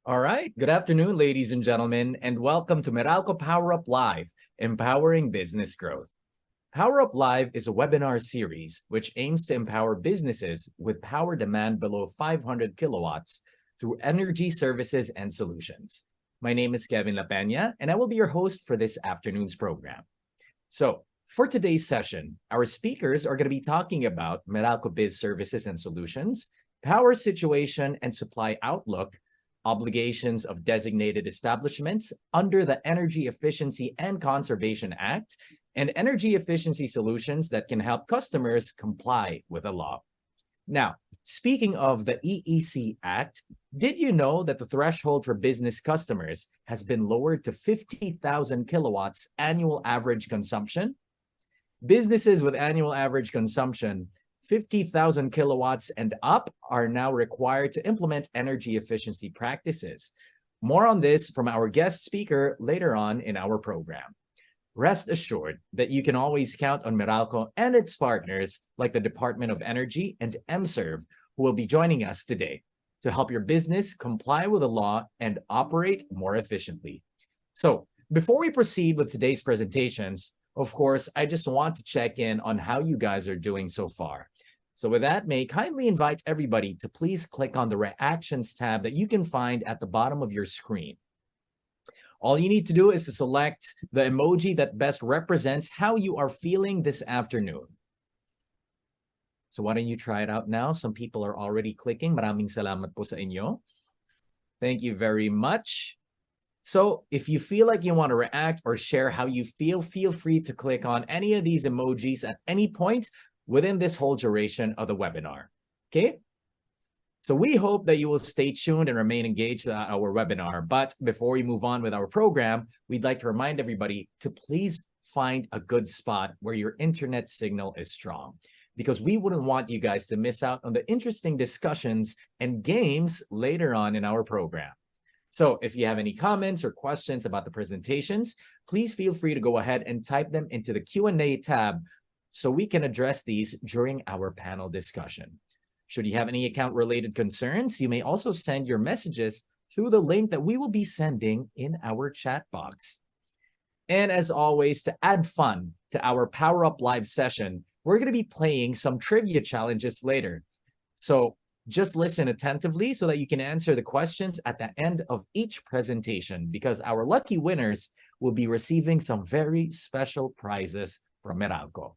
All right. Good afternoon, ladies and gentlemen, and welcome to Meralco Power Up Live, Empowering Business Growth. Power Up Live is a webinar series which aims to empower businesses with power demand below 500 kilowatts through energy services and solutions. My name is Kevin La Peña, and I will be your host for this afternoon's program. So, for today's session, our speakers are going to be talking about Meralco Biz Services and Solutions, power situation and supply outlook, obligations of designated establishments under the Energy Efficiency and Conservation Act, and energy efficiency solutions that can help customers comply with the law. Now, speaking of the EEC Act, did you know that the threshold for business customers has been lowered to 50,000 kilowatts annual average consumption? Businesses with annual average consumption 50,000 kilowatts and up are now required to implement energy efficiency practices. More on this from our guest speaker later on in our program. Rest assured that you can always count on Meralco and its partners like the Department of Energy and MServe, who will be joining us today to help your business comply with the law and operate more efficiently. So, before we proceed with today's presentations, of course, I just want to check in on how you guys are doing so far. So with that, may I kindly invite everybody to please click on the Reactions tab that you can find at the bottom of your screen. All you need to do is to select the emoji that best represents how you are feeling this afternoon. So why don't you try it out now? Some people are already clicking. Maraming salamat po sa inyo. Thank you very much. So if you feel like you want to react or share how you feel free to click on any of these emojis at any point within this whole duration of the webinar. Okay? So we hope that you will stay tuned and remain engaged with our webinar. But before we move on with our program, we'd like to remind everybody to please find a good spot where your internet signal is strong, because we wouldn't want you guys to miss out on the interesting discussions and games later on in our program. So if you have any comments or questions about the presentations, please feel free to go ahead and type them into the Q&A tab so we can address these during our panel discussion. Should you have any account-related concerns, you may also send your messages through the link that we will be sending in our chat box. And as always, to add fun to our Power Up Live session, we're going to be playing some trivia challenges later. So just listen attentively so that you can answer the questions at the end of each presentation, because our lucky winners will be receiving some very special prizes from Meralco.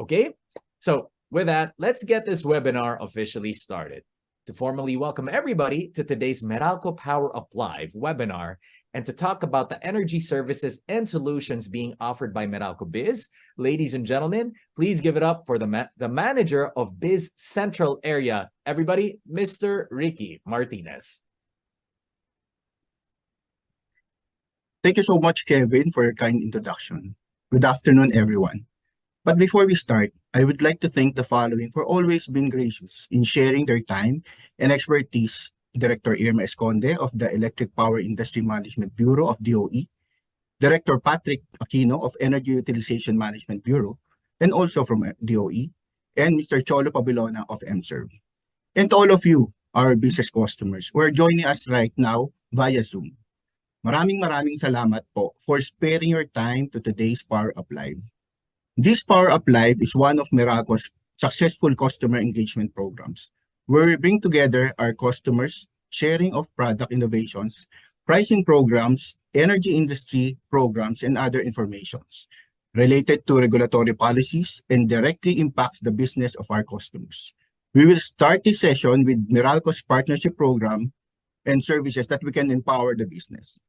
Okay, so with that, let's get this webinar officially started. To formally welcome everybody to today's Meralco Power Up Live webinar and to talk about the energy services and solutions being offered by Meralco Biz, ladies and gentlemen, please give it up for the manager of Biz Central Area. Everybody, Mr. Ricky Martinez. Thank you so much, Kevin, for your kind introduction. Good afternoon, everyone. But before we start, I would like to thank the following for always being gracious in sharing their time and expertise: Director Irma Esconde of the Electric Power Industry Management Bureau of DOE, Director Patrick Aquino of Energy Utilization Management Bureau, and also from DOE, and Mr. Cholo Pabilona of MServe. And to all of you, our business customers who are joining us right now via Zoom. Maraming salamat po for sparing your time to today's Power Up Live. This Power Up Live is one of Meralco's successful customer engagement programs, where we bring together our customers, sharing of product innovations, pricing programs, energy industry programs, and other informations related to regulatory policies and directly impacts the business of our customers. We will start this session with Meralco's partnership program and services that we can empower the business.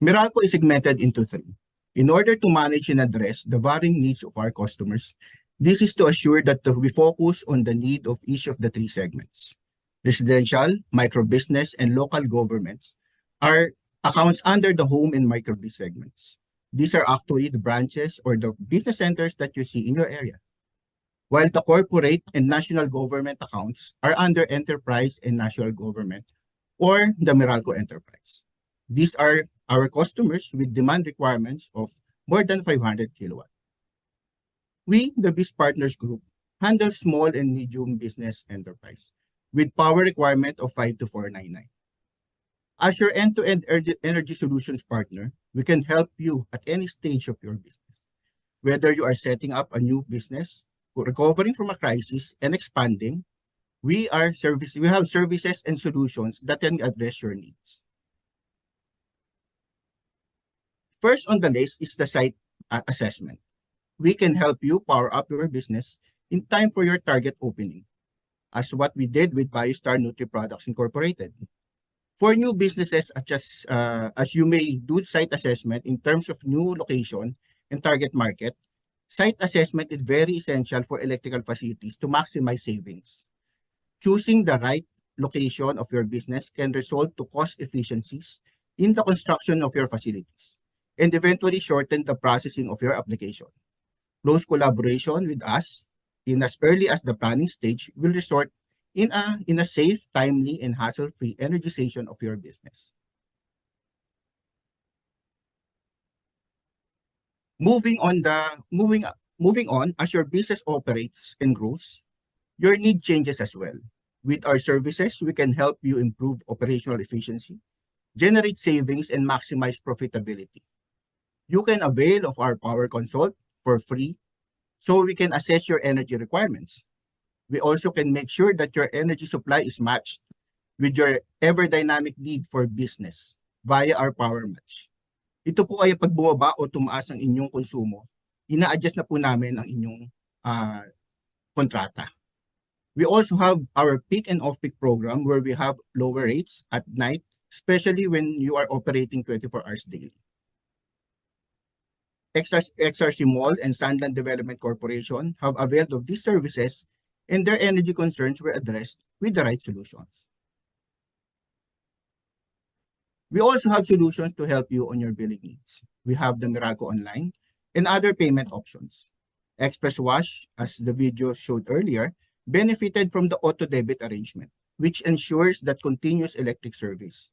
Meralco is segmented into three. In order to manage and address the varying needs of our customers, this is to assure that we focus on the need of each of the three segments. Residential, microbusiness, and local governments are accounts under the home and microbusiness segments. These are actually the branches or the business centers that you see in your area. While the corporate and national government accounts are under enterprise and national government, or the Meralco enterprise. These are our customers with demand requirements of more than 500 kilowatt. We, the Biz Partners Group, handles small and medium business enterprise with power requirement of 5 to 499. As your end-to-end energy solutions partner, we can help you at any stage of your business. Whether you are setting up a new business, recovering from a crisis, and expanding, we have services and solutions that can address your needs. First on the list is the site assessment. We can help you power up your business in time for your target opening, as what we did with BioStar Nutri Products Incorporated. For new businesses, as you may do site assessment in terms of new location and target market, site assessment is very essential for electrical facilities to maximize savings. Choosing the right location of your business can result to cost efficiencies in the construction of your facilities and eventually shorten the processing of your application. Close collaboration with us in as early as the planning stage will result in a safe, timely, and hassle-free energization of your business. Moving on, as your business operates and grows, your need changes as well. With our services, we can help you improve operational efficiency, generate savings, and maximize profitability. You can avail of our power consult for free so we can assess your energy requirements. We also can make sure that your energy supply is matched with your ever-dynamic need for business via our Power Match. Ito po ay pag bumaba o tumaas ang inyong konsumo, ina-adjust na po namin ang inyong kontrata. We also have our peak and off-peak program where we have lower rates at night, especially when you are operating 24 hours daily. XRC Mall and Sandland Development Corporation have availed of these services and their energy concerns were addressed with the right solutions. We also have solutions to help you on your billing needs. We have the Meralco Online and other payment options. Express Wash, as the video showed earlier, benefited from the auto debit arrangement, which ensures that continuous electric service.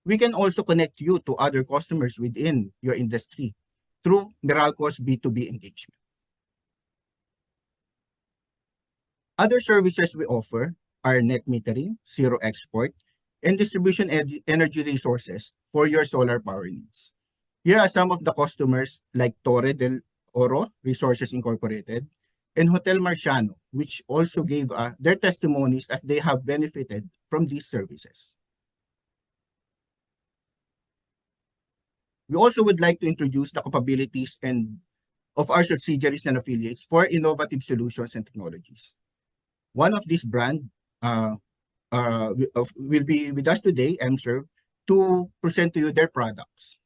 We can also connect you to other customers within your industry through Meralco's B2B engagement. Other services we offer are net metering, zero export, and distribution energy resources for your solar power needs. Here are some of the customers like Torre del Oro Resources Incorporated and Hotel Marciano, which also gave their testimonies as they have benefited from these services. We also would like to introduce the capabilities of our subsidiaries and affiliates for innovative solutions and technologies. One of these brands will be with us today, MServe, to present to you their products.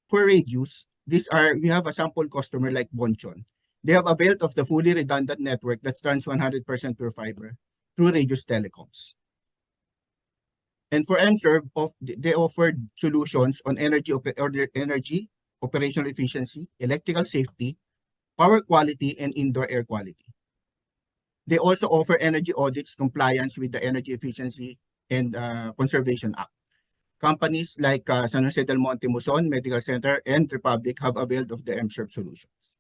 For radios, we have a sample customer like Bonchon. They have availed of the fully redundant network that stands 100% pure fiber through Radius Telecoms. And for MServe, they offered solutions on energy, operational efficiency, electrical safety, power quality, and indoor air quality. They also offer energy audits compliance with the Energy Efficiency and Conservation Act. Companies like San Jose del Monte Muson Medical Center and Republic have availed of the MServe solutions.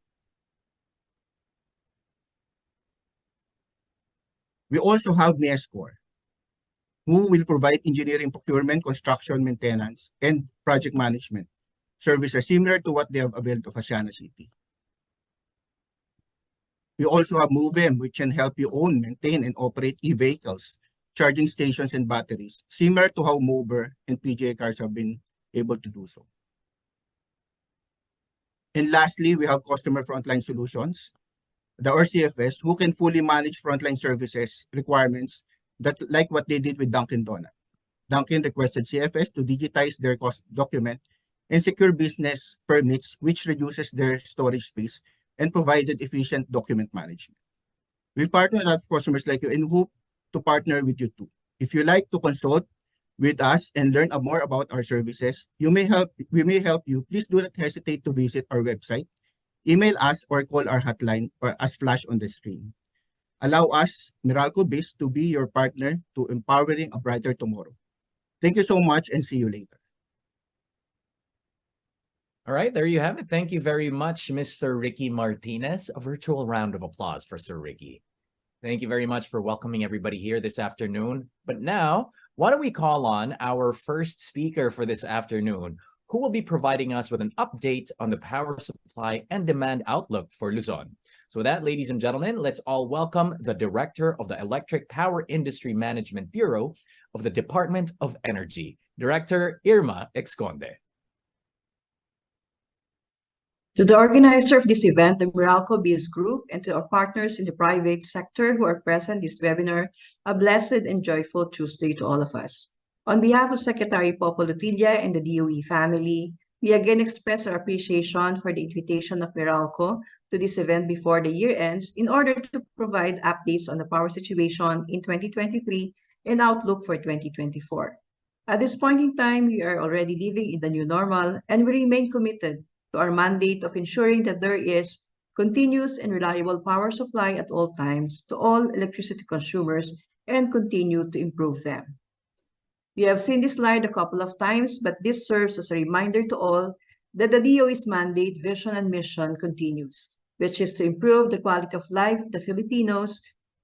We also have Miescore, who will provide engineering, procurement, construction, maintenance, and project management services similar to what they have availed of Asiana City. We also have Movem, which can help you own, maintain, and operate e-vehicles, charging stations, and batteries, similar to how Mover and PGA Cars have been able to do so. And lastly, we have Customer Frontline Solutions, the RCFS, who can fully manage frontline services requirements that like what they did with Dunkin' Donut. Dunkin' requested CFS to digitize their cost document and secure business permits, which reduces their storage space and provided efficient document management. We partner with other customers like you and hope to partner with you too. If you like to consult with us and learn more about our services, we may help you. Please do not hesitate to visit our website, email us, or call our hotline or as flash on the screen. Allow us, Meralco Biz, to be your partner to empowering a brighter tomorrow. Thank you so much and see you later. All right, there you have it. Thank you very much, Mr. Ricky Martinez. A virtual round of applause for Sir Ricky. Thank you very much for welcoming everybody here this afternoon. But now, why don't we call on our first speaker for this afternoon, who will be providing us with an update on the power supply and demand outlook for Luzon. So with that, ladies and gentlemen, let's all welcome the Director of the Electric Power Industry Management Bureau of the Department of Energy, Director Irma Exconde. To the organizer of this event, the Meralco Biz Group, and to our partners in the private sector who are present this webinar, a blessed and joyful Tuesday to all of us. On behalf of Secretary Popo Lutilla and the DOE family, we again express our appreciation for the invitation of Meralco to this event before the year ends in order to provide updates on the power situation in 2023 and outlook for 2024. At this point in time, we are already living in the new normal and we remain committed to our mandate of ensuring that there is continuous and reliable power supply at all times to all electricity consumers and continue to improve them. We have seen this slide a couple of times, but this serves as a reminder to all that the DOE's mandate, vision, and mission continues, which is to improve the quality of life of the Filipinos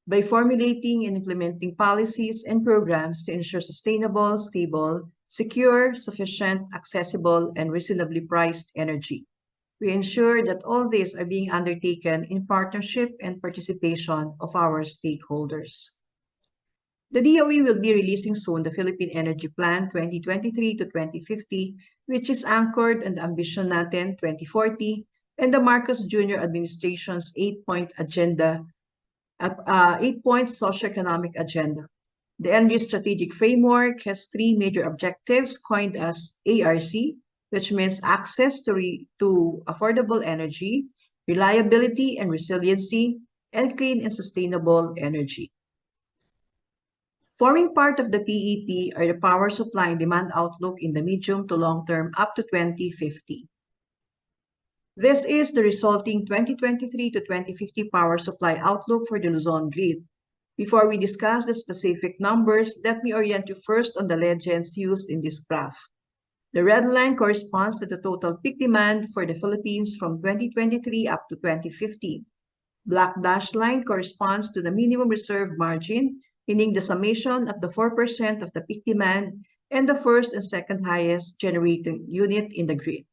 by formulating and implementing policies and programs to ensure sustainable, stable, secure, sufficient, accessible, and reasonably priced energy. We ensure that all these are being undertaken in partnership and participation of our stakeholders. The DOE will be releasing soon the Philippine Energy Plan 2023 to 2050, which is anchored on the Ambition Natin 2040 and the Marcos Jr. administration's 8-point agenda, 8-point socioeconomic agenda. The Energy Strategic Framework has 3 major objectives coined as ARC, which means access to affordable energy, reliability and resiliency, and clean and sustainable energy. Forming part of the PEP are the power supply and demand outlook in the medium to long term up to 2050. This is the resulting 2023 to 2050 power supply outlook for the Luzon grid. Before we discuss the specific numbers, let me orient you first on the legends used in this graph. The red line corresponds to the total peak demand for the Philippines from 2023 up to 2050. Black dashed line corresponds to the minimum reserve margin, meaning the summation of the 4% of the peak demand and the first and second highest generating unit in the grid.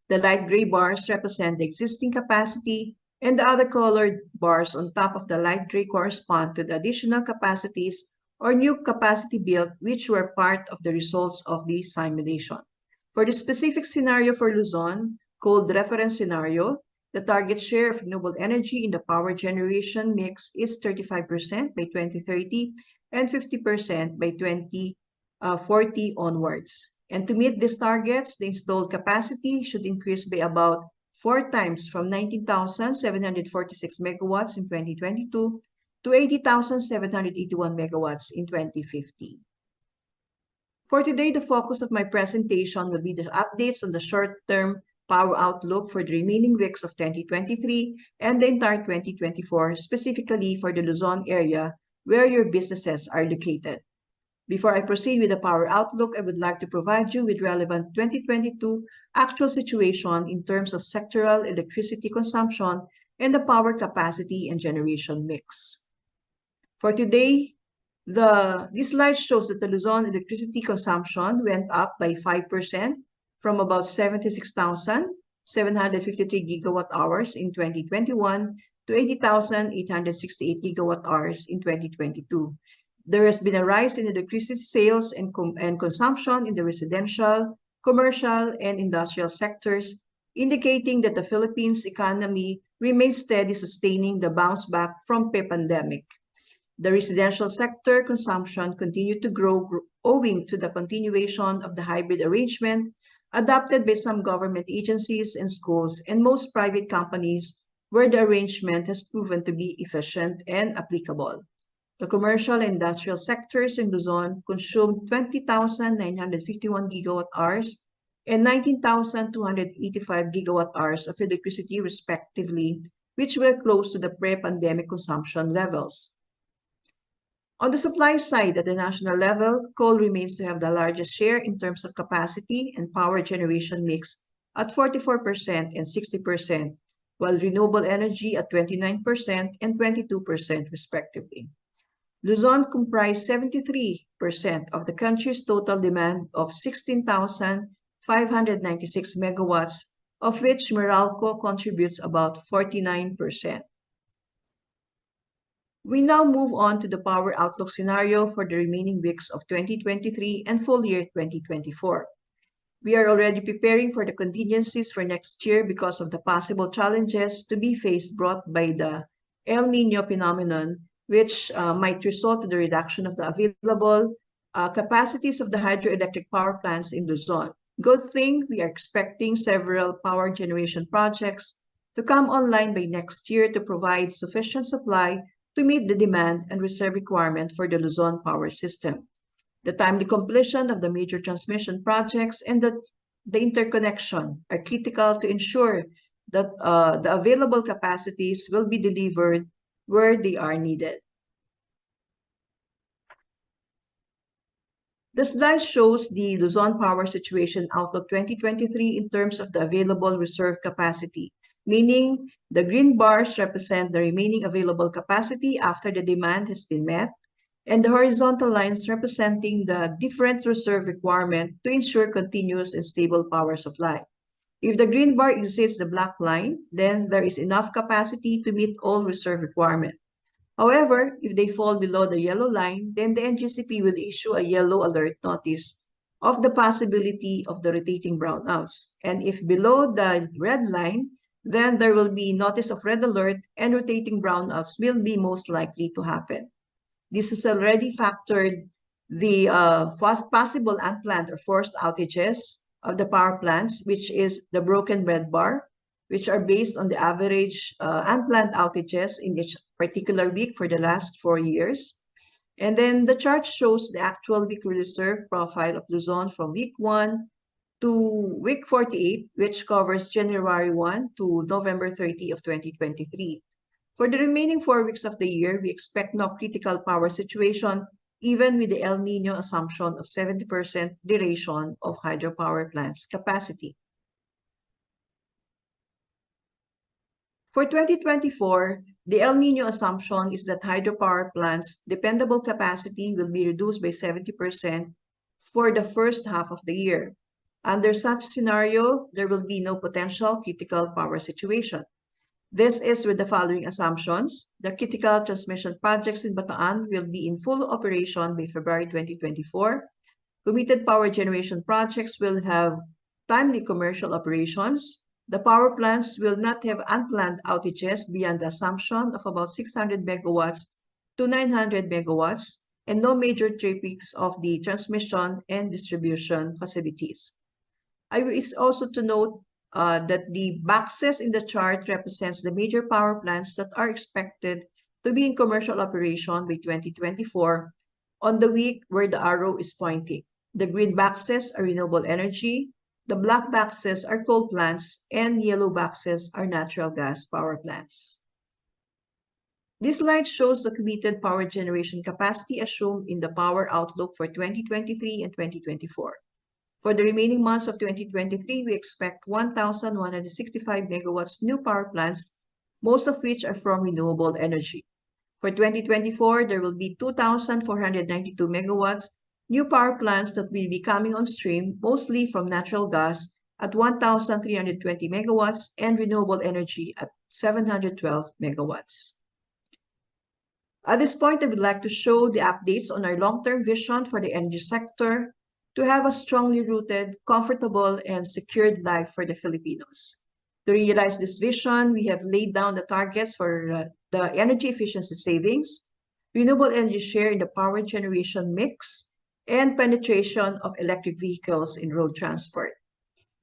The light gray bars represent the existing capacity, and the other colored bars on top of the light gray correspond to the additional capacities or new capacity built, which were part of the results of the simulation. For the specific scenario for Luzon, called reference scenario, the target share of renewable energy in the power generation mix is 35% by 2030 and 50% by 2040 onwards. And to meet these targets, the installed capacity should increase by about 4 times from 19,746 megawatts in 2022 to 80,781 megawatts in 2050. For today, the focus of my presentation will be the updates on the short-term power outlook for the remaining weeks of 2023 and the entire 2024, specifically for the Luzon area where your businesses are located. Before I proceed with the power outlook, I would like to provide you with relevant 2022 actual situation in terms of sectoral electricity consumption and the power capacity and generation mix. For today, this slide shows that the Luzon electricity consumption went up by 5% from about 76,753 gigawatt hours in 2021 to 80,868 gigawatt hours in 2022. There has been a rise in electricity sales and consumption in the residential, commercial, and industrial sectors, indicating that the Philippines economy remains steady, sustaining the bounce back from pre-pandemic. The residential sector consumption continued to grow owing to the continuation of the hybrid arrangement adopted by some government agencies and schools and most private companies where the arrangement has proven to be efficient and applicable. The commercial and industrial sectors in Luzon consumed 20,951 gigawatt hours and 19,285 gigawatt hours of electricity respectively, which were close to the pre-pandemic consumption levels. On the supply side, at the national level, coal remains to have the largest share in terms of capacity and power generation mix at 44% and 60%, while renewable energy at 29% and 22% respectively. Luzon comprised 73% of the country's total demand of 16,596 megawatts, of which Meralco contributes about 49%. We now move on to the power outlook scenario for the remaining weeks of 2023 and full year 2024. We are already preparing for the contingencies for next year because of the possible challenges to be faced brought by the El Niño phenomenon, which might result in the reduction of the available capacities of the hydroelectric power plants in Luzon. Good thing we are expecting several power generation projects to come online by next year to provide sufficient supply to meet the demand and reserve requirement for the Luzon power system. The timely completion of the major transmission projects and the interconnection are critical to ensure that the available capacities will be delivered where they are needed. The slide shows the Luzon Power Situation Outlook 2023 in terms of the available reserve capacity, meaning the green bars represent the remaining available capacity after the demand has been met, and the horizontal lines representing the different reserve requirement to ensure continuous and stable power supply. If the green bar exceeds the black line, then there is enough capacity to meet all reserve requirements. However, if they fall below the yellow line, then the NGCP will issue a yellow alert notice of the possibility of the rotating brownouts. And if below the red line, then there will be notice of red alert and rotating brownouts will be most likely to happen. This has already factored the possible unplanned or forced outages of the power plants, which is the broken red bar, which are based on the average unplanned outages in each particular week for the last 4 years. And then the chart shows the actual weekly reserve profile of Luzon from week 1 to week 48, which covers January 1 to November 30 of 2023. For the remaining 4 weeks of the year, we expect no critical power situation, even with the El Niño assumption of 70% duration of hydropower plants capacity. For 2024, the El Niño assumption is that hydropower plants' dependable capacity will be reduced by 70% for the first half of the year. Under such scenario, there will be no potential critical power situation. This is with the following assumptions. The critical transmission projects in Bataan will be in full operation by February 2024. Committed power generation projects will have timely commercial operations. The power plants will not have unplanned outages beyond the assumption of about 600 megawatts to 900 megawatts and no major trippings of the transmission and distribution facilities. I wish also to note that the boxes in the chart represents the major power plants that are expected to be in commercial operation by 2024 on the week where the arrow is pointing. The green boxes are renewable energy, the black boxes are coal plants, and yellow boxes are natural gas power plants. This slide shows the committed power generation capacity assumed in the power outlook for 2023 and 2024. For the remaining months of 2023, we expect 1,165 megawatts new power plants, most of which are from renewable energy. For 2024, there will be 2,492 megawatts new power plants that will be coming on stream, mostly from natural gas at 1,320 megawatts and renewable energy at 712 megawatts. At this point, I would like to show the updates on our long-term vision for the energy sector to have a strongly rooted, comfortable, and secured life for the Filipinos. To realize this vision, we have laid down the targets for the energy efficiency savings, renewable energy share in the power generation mix, and penetration of electric vehicles in road transport.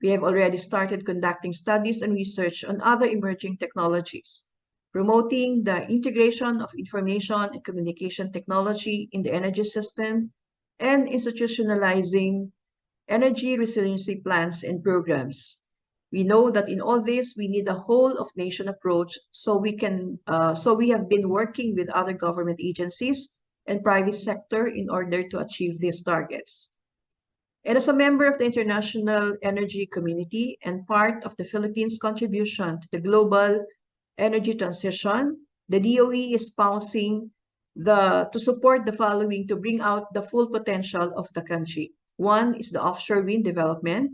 We have already started conducting studies and research on other emerging technologies, promoting the integration of information and communication technology in the energy system, and institutionalizing energy resiliency plans and programs. We know that in all this, we need a whole-of-nation approach, so we have been working with other government agencies and private sector in order to achieve these targets. And as a member of the international energy community and part of the Philippines' contribution to the global energy transition, the DOE is espousing to support the following to bring out the full potential of the country. One is the offshore wind development.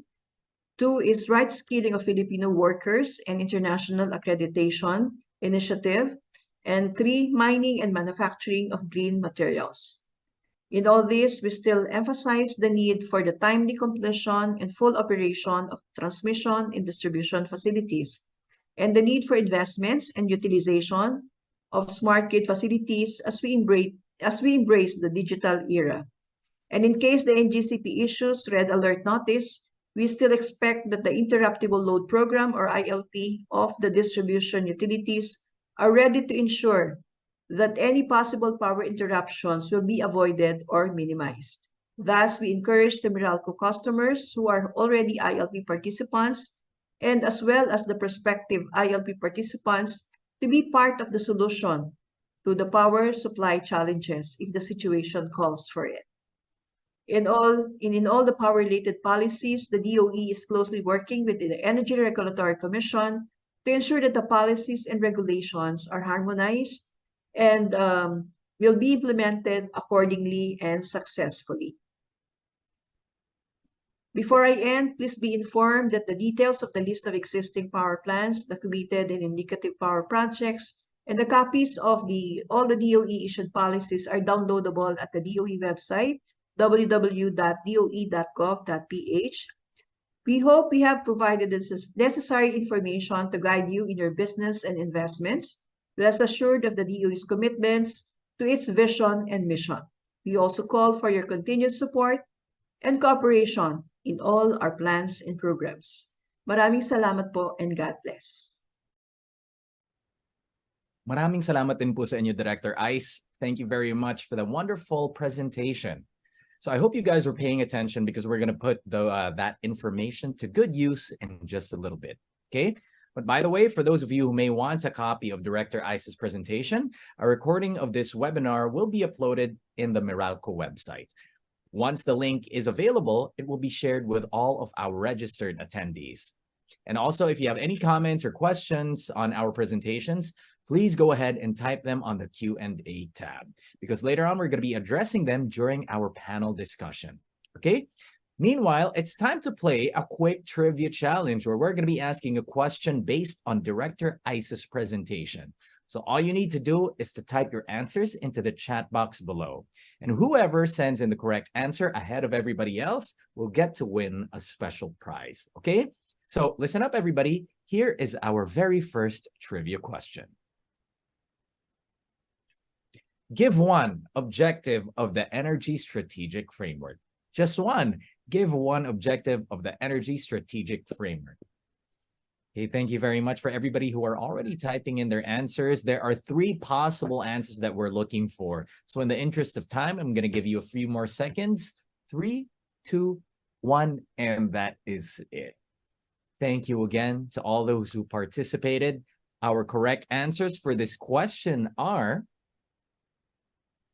Two is right skilling of Filipino workers and international accreditation initiative. And three, mining and manufacturing of green materials. In all this, we still emphasize the need for the timely completion and full operation of transmission and distribution facilities, and the need for investments and utilization of smart grid facilities as we embrace the digital era. And in case the NGCP issues red alert notice, we still expect that the Interruptible Load Program or ILP of the distribution utilities are ready to ensure that any possible power interruptions will be avoided or minimized. Thus, we encourage the Meralco customers who are already ILP participants and as well as the prospective ILP participants to be part of the solution to the power supply challenges if the situation calls for it. In all the power-related policies, the DOE is closely working with the Energy Regulatory Commission to ensure that the policies and regulations are harmonized and will be implemented accordingly and successfully. Before I end, please be informed that the details of the list of existing power plants, the committed and indicative power projects, and the copies of all the DOE-issued policies are downloadable at the DOE website, www.doe.gov.ph. We hope we have provided the necessary information to guide you in your business and investments. Rest assured of the DOE's commitments to its vision and mission. We also call for your continued support and cooperation in all our plans and programs. Maraming salamat po and God bless. Maraming salamat din po sa inyo, Director Ice. Thank you very much for the wonderful presentation. So I hope you guys were paying attention because we're going to put that information to good use in just a little bit, okay? But by the way, for those of you who may want a copy of Director Ice's presentation, a recording of this webinar will be uploaded in the Meralco website. Once the link is available, it will be shared with all of our registered attendees. And also, if you have any comments or questions on our presentations, please go ahead and type them on the Q&A tab, because later on, we're going to be addressing them during our panel discussion, okay? Meanwhile, it's time to play a quick trivia challenge where we're going to be asking a question based on Director Ice's presentation. So all you need to do is to type your answers into the chat box below. And whoever sends in the correct answer ahead of everybody else will get to win a special prize, okay? So listen up, everybody. Here is our very first trivia question. Give one objective of the Energy Strategic Framework. Just one. Give one objective of the Energy Strategic Framework. Okay, thank you very much for everybody who are already typing in their answers. There are three possible answers that we're looking for. So in the interest of time, I'm going to give you a few more seconds. 3, 2, 1, and that is it. Thank you again to all those who participated. Our correct answers for this question are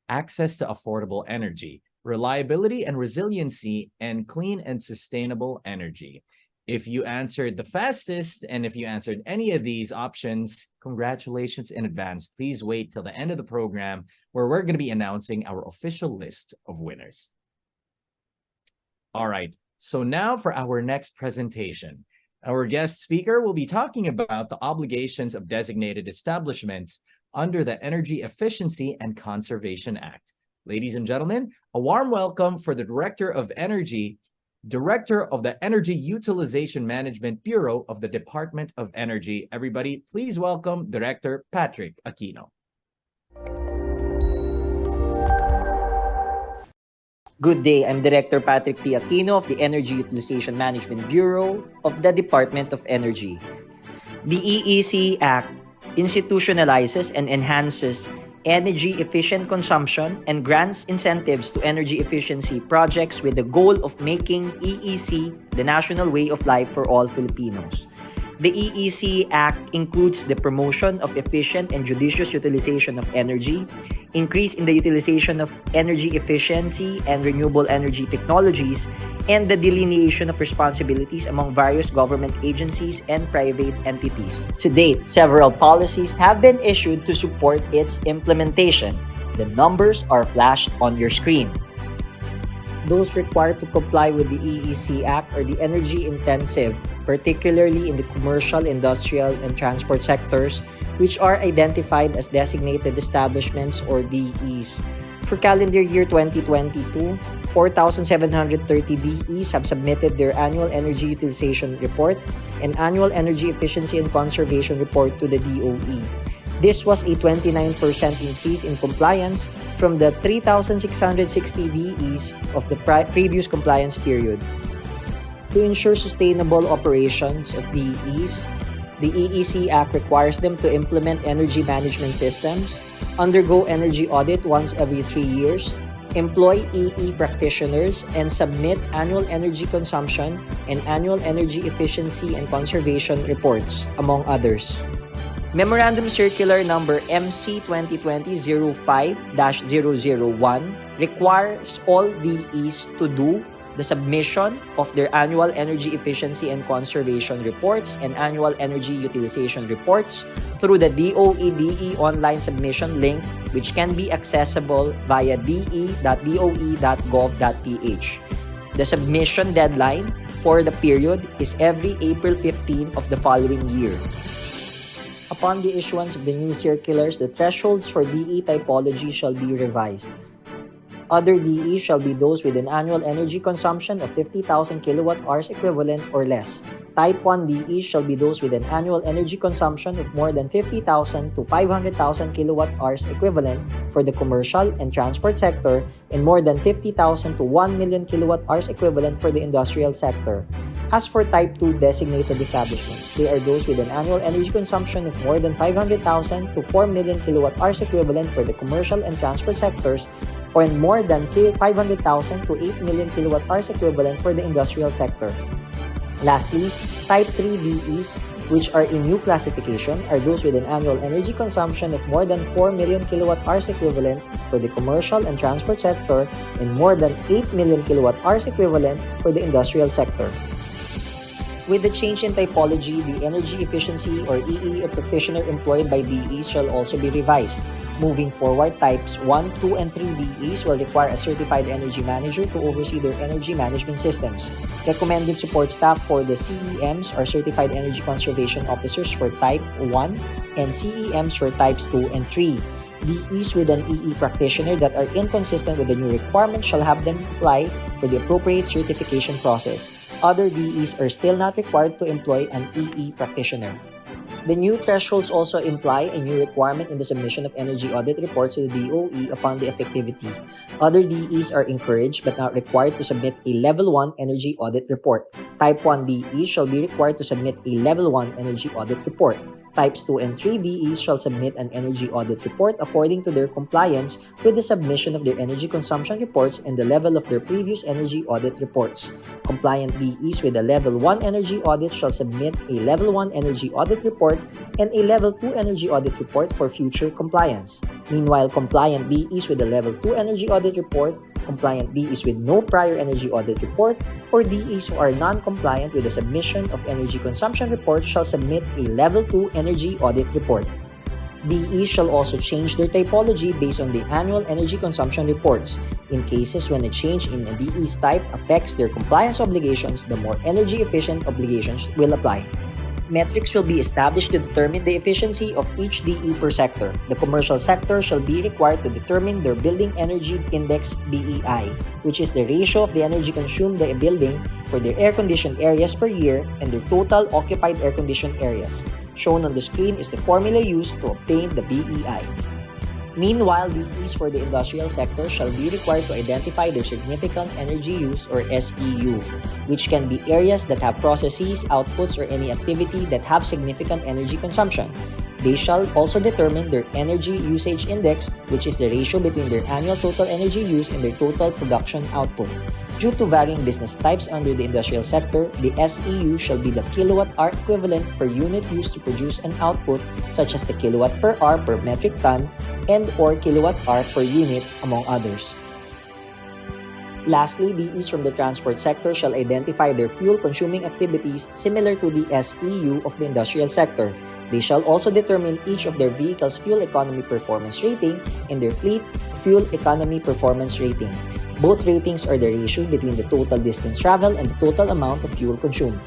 access to affordable energy, reliability and resiliency, and clean and sustainable energy. If you answered the fastest, and if you answered any of these options, congratulations in advance. Please wait till the end of the program where we're going to be announcing our official list of winners. All right, so now for our next presentation. Our guest speaker will be talking about the obligations of designated establishments under the Energy Efficiency and Conservation Act. Ladies and gentlemen, a warm welcome for the Director of Energy, Director of the Energy Utilization Management Bureau of the Department of Energy. Everybody, please welcome Director Patrick Aquino. Good day, I'm Director Patrick P. Aquino of the Energy Utilization Management Bureau of the Department of Energy. The EEC Act institutionalizes and enhances energy-efficient consumption and grants incentives to energy efficiency projects with the goal of making EEC the national way of life for all Filipinos. The EEC Act includes the promotion of efficient and judicious utilization of energy, increase in the utilization of energy efficiency and renewable energy technologies, and the delineation of responsibilities among various government agencies and private entities. To date, several policies have been issued to support its implementation. The numbers are flashed on your screen. Those required to comply with the EEC Act are the energy-intensive, particularly in the commercial, industrial, and transport sectors, which are identified as designated establishments or DEs. For calendar year 2022, 4,730 DEs have submitted their annual energy utilization report and annual energy efficiency and conservation report to the DOE. This was a 29% increase in compliance from the 3,660 DEs of the previous compliance period. To ensure sustainable operations of DEs, the EEC Act requires them to implement energy management systems, undergo energy audit once every 3 years, employ EE practitioners, and submit annual energy consumption and annual energy efficiency and conservation reports, among others. Memorandum Circular Number MC 2020-05-001 requires all DEs to do the submission of their annual energy efficiency and conservation reports and annual energy utilization reports through the DOE DE online submission link, which can be accessible via de.doe.gov.ph. The submission deadline for the period is every April 15 of the following year. Upon the issuance of the new circulars, the thresholds for DE typology shall be revised. Other DEs shall be those with an annual energy consumption of 50,000 kilowatt-hours equivalent or less. Type 1 DEs shall be those with an annual energy consumption of more than 50,000 to 500,000 kilowatt-hours equivalent for the commercial and transport sector and more than 50,000 to 1 million kilowatt-hours equivalent for the industrial sector. As for Type 2 designated establishments, they are those with an annual energy consumption of more than 500,000 to 4 million kilowatt-hours equivalent for the commercial and transport sectors, or more than 500,000 to 8 million kilowatt-hours equivalent for the industrial sector. Lastly, Type 3 DEs, which are in new classification, are those with an annual energy consumption of more than 4 million kilowatt-hours equivalent for the commercial and transport sector and more than 8 million kilowatt-hours equivalent for the industrial sector. With the change in typology, the energy efficiency or EE practitioner employed by DEs shall also be revised. Moving forward, types 1, 2, and 3 DEs will require a certified energy manager to oversee their energy management systems. Recommended support staff for the CEMs are certified energy conservation officers for type 1 and CEMs for types 2 and 3. DEs with an EE practitioner that are inconsistent with the new requirements shall have them apply for the appropriate certification process. Other DEs are still not required to employ an EE practitioner. The new thresholds also imply a new requirement in the submission of energy audit reports to the DOE upon the effectivity. Other DEs are encouraged but not required to submit a Level 1 energy audit report. Type 1 DEs shall be required to submit a Level 1 energy audit report. Types 2 and 3 DEs shall submit an energy audit report according to their compliance with the submission of their energy consumption reports and the level of their previous energy audit reports. Compliant DEs with a Level 1 energy audit shall submit a Level 1 energy audit report and a Level 2 energy audit report for future compliance. Meanwhile, compliant DEs with a Level 2 energy audit report, compliant DEs with no prior energy audit report, or DEs who are non-compliant with the submission of energy consumption report shall submit a Level 2 energy audit report. DEs shall also change their typology based on the annual energy consumption reports. In cases when a change in a DE's type affects their compliance obligations, the more energy efficient obligations will apply. Metrics will be established to determine the efficiency of each DE per sector. The commercial sector shall be required to determine their Building Energy Index BEI, which is the ratio of the energy consumed by a building for their air-conditioned areas per year and their total occupied air-conditioned areas. Shown on the screen is the formula used to obtain the BEI. Meanwhile, DEs for the industrial sector shall be required to identify their significant energy use or SEU, which can be areas that have processes, outputs, or any activity that have significant energy consumption. They shall also determine their energy usage index, which is the ratio between their annual total energy use and their total production output. Due to varying business types under the industrial sector, the SEU shall be the kilowatt-hour equivalent per unit used to produce an output such as the kilowatt per hour per metric ton and or kilowatt-hour per unit, among others. Lastly, DEs from the transport sector shall identify their fuel-consuming activities similar to the SEU of the industrial sector. They shall also determine each of their vehicles' fuel economy performance rating and their fleet fuel economy performance rating. Both ratings are the ratio between the total distance traveled and the total amount of fuel consumed.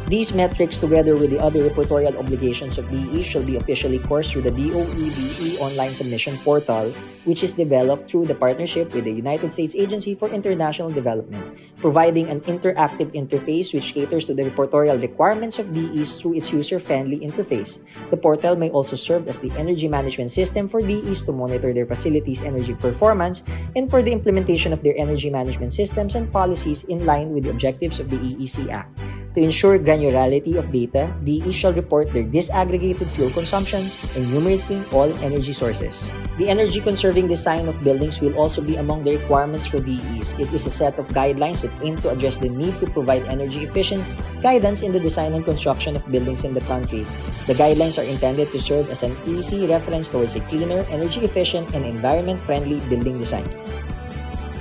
These metrics, together with the other reportorial obligations of DE, shall be officially coursed through the DOE-DE online submission portal, which is developed through the partnership with the United States Agency for International Development, providing an interactive interface which caters to the reportorial requirements of DEs through its user-friendly interface. The portal may also serve as the energy management system for DEs to monitor their facilities' energy performance and for the implementation of their energy management systems and policies in line with the objectives of the EEC Act. To ensure granularity of data, DEs shall report their disaggregated fuel consumption, enumerating all energy sources. The energy-conserving design of buildings will also be among the requirements for DEs. It is a set of guidelines that aim to address the need to provide energy efficiency guidance in the design and construction of buildings in the country. The guidelines are intended to serve as an easy reference towards a cleaner, energy-efficient, and environment-friendly building design.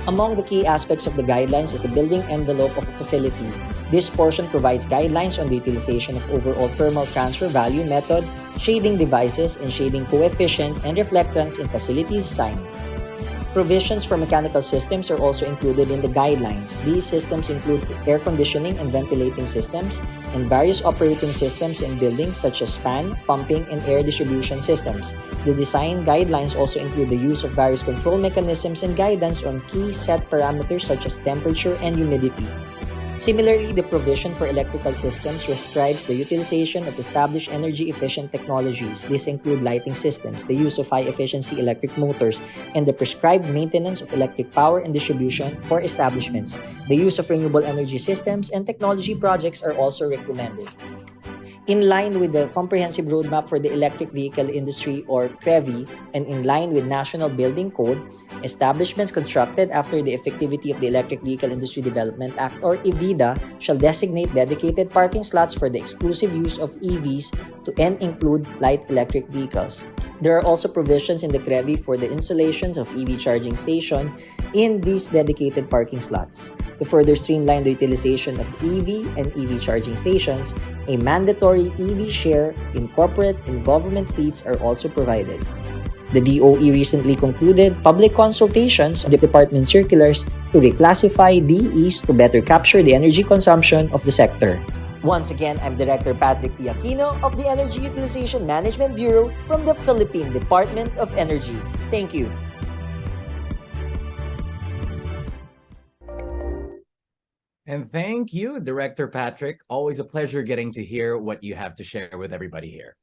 Among the key aspects of the guidelines is the building envelope of a facility. This portion provides guidelines on the utilization of overall thermal transfer value method, shading devices, and shading coefficient and reflectance in facilities design. Provisions for mechanical systems are also included in the guidelines. These systems include air conditioning and ventilating systems, and various operating systems in buildings such as fan, pumping, and air distribution systems. The design guidelines also include the use of various control mechanisms and guidance on key set parameters such as temperature and humidity. Similarly, the provision for electrical systems prescribes the utilization of established energy-efficient technologies. These include lighting systems, the use of high-efficiency electric motors, and the prescribed maintenance of electric power and distribution for establishments. The use of renewable energy systems and technology projects are also recommended. In line with the Comprehensive Roadmap for the Electric Vehicle Industry, or CREVI, and in line with National Building Code, establishments constructed after the effectivity of the Electric Vehicle Industry Development Act, or EVIDA, shall designate dedicated parking slots for the exclusive use of EVs and include light electric vehicles. There are also provisions in the CREVI for the installations of EV charging station in these dedicated parking slots. To further streamline the utilization of EV and EV charging stations, a mandatory EV share in corporate and government fleets are also provided. The DOE recently concluded public consultations on the department circulars to reclassify DEs to better capture the energy consumption of the sector. Once again, I'm Director Patrick P. Aquino of the Energy Utilization Management Bureau from the Philippine Department of Energy. Thank you. And thank you, Director Patrick. Always a pleasure getting to hear what you have to share with everybody here.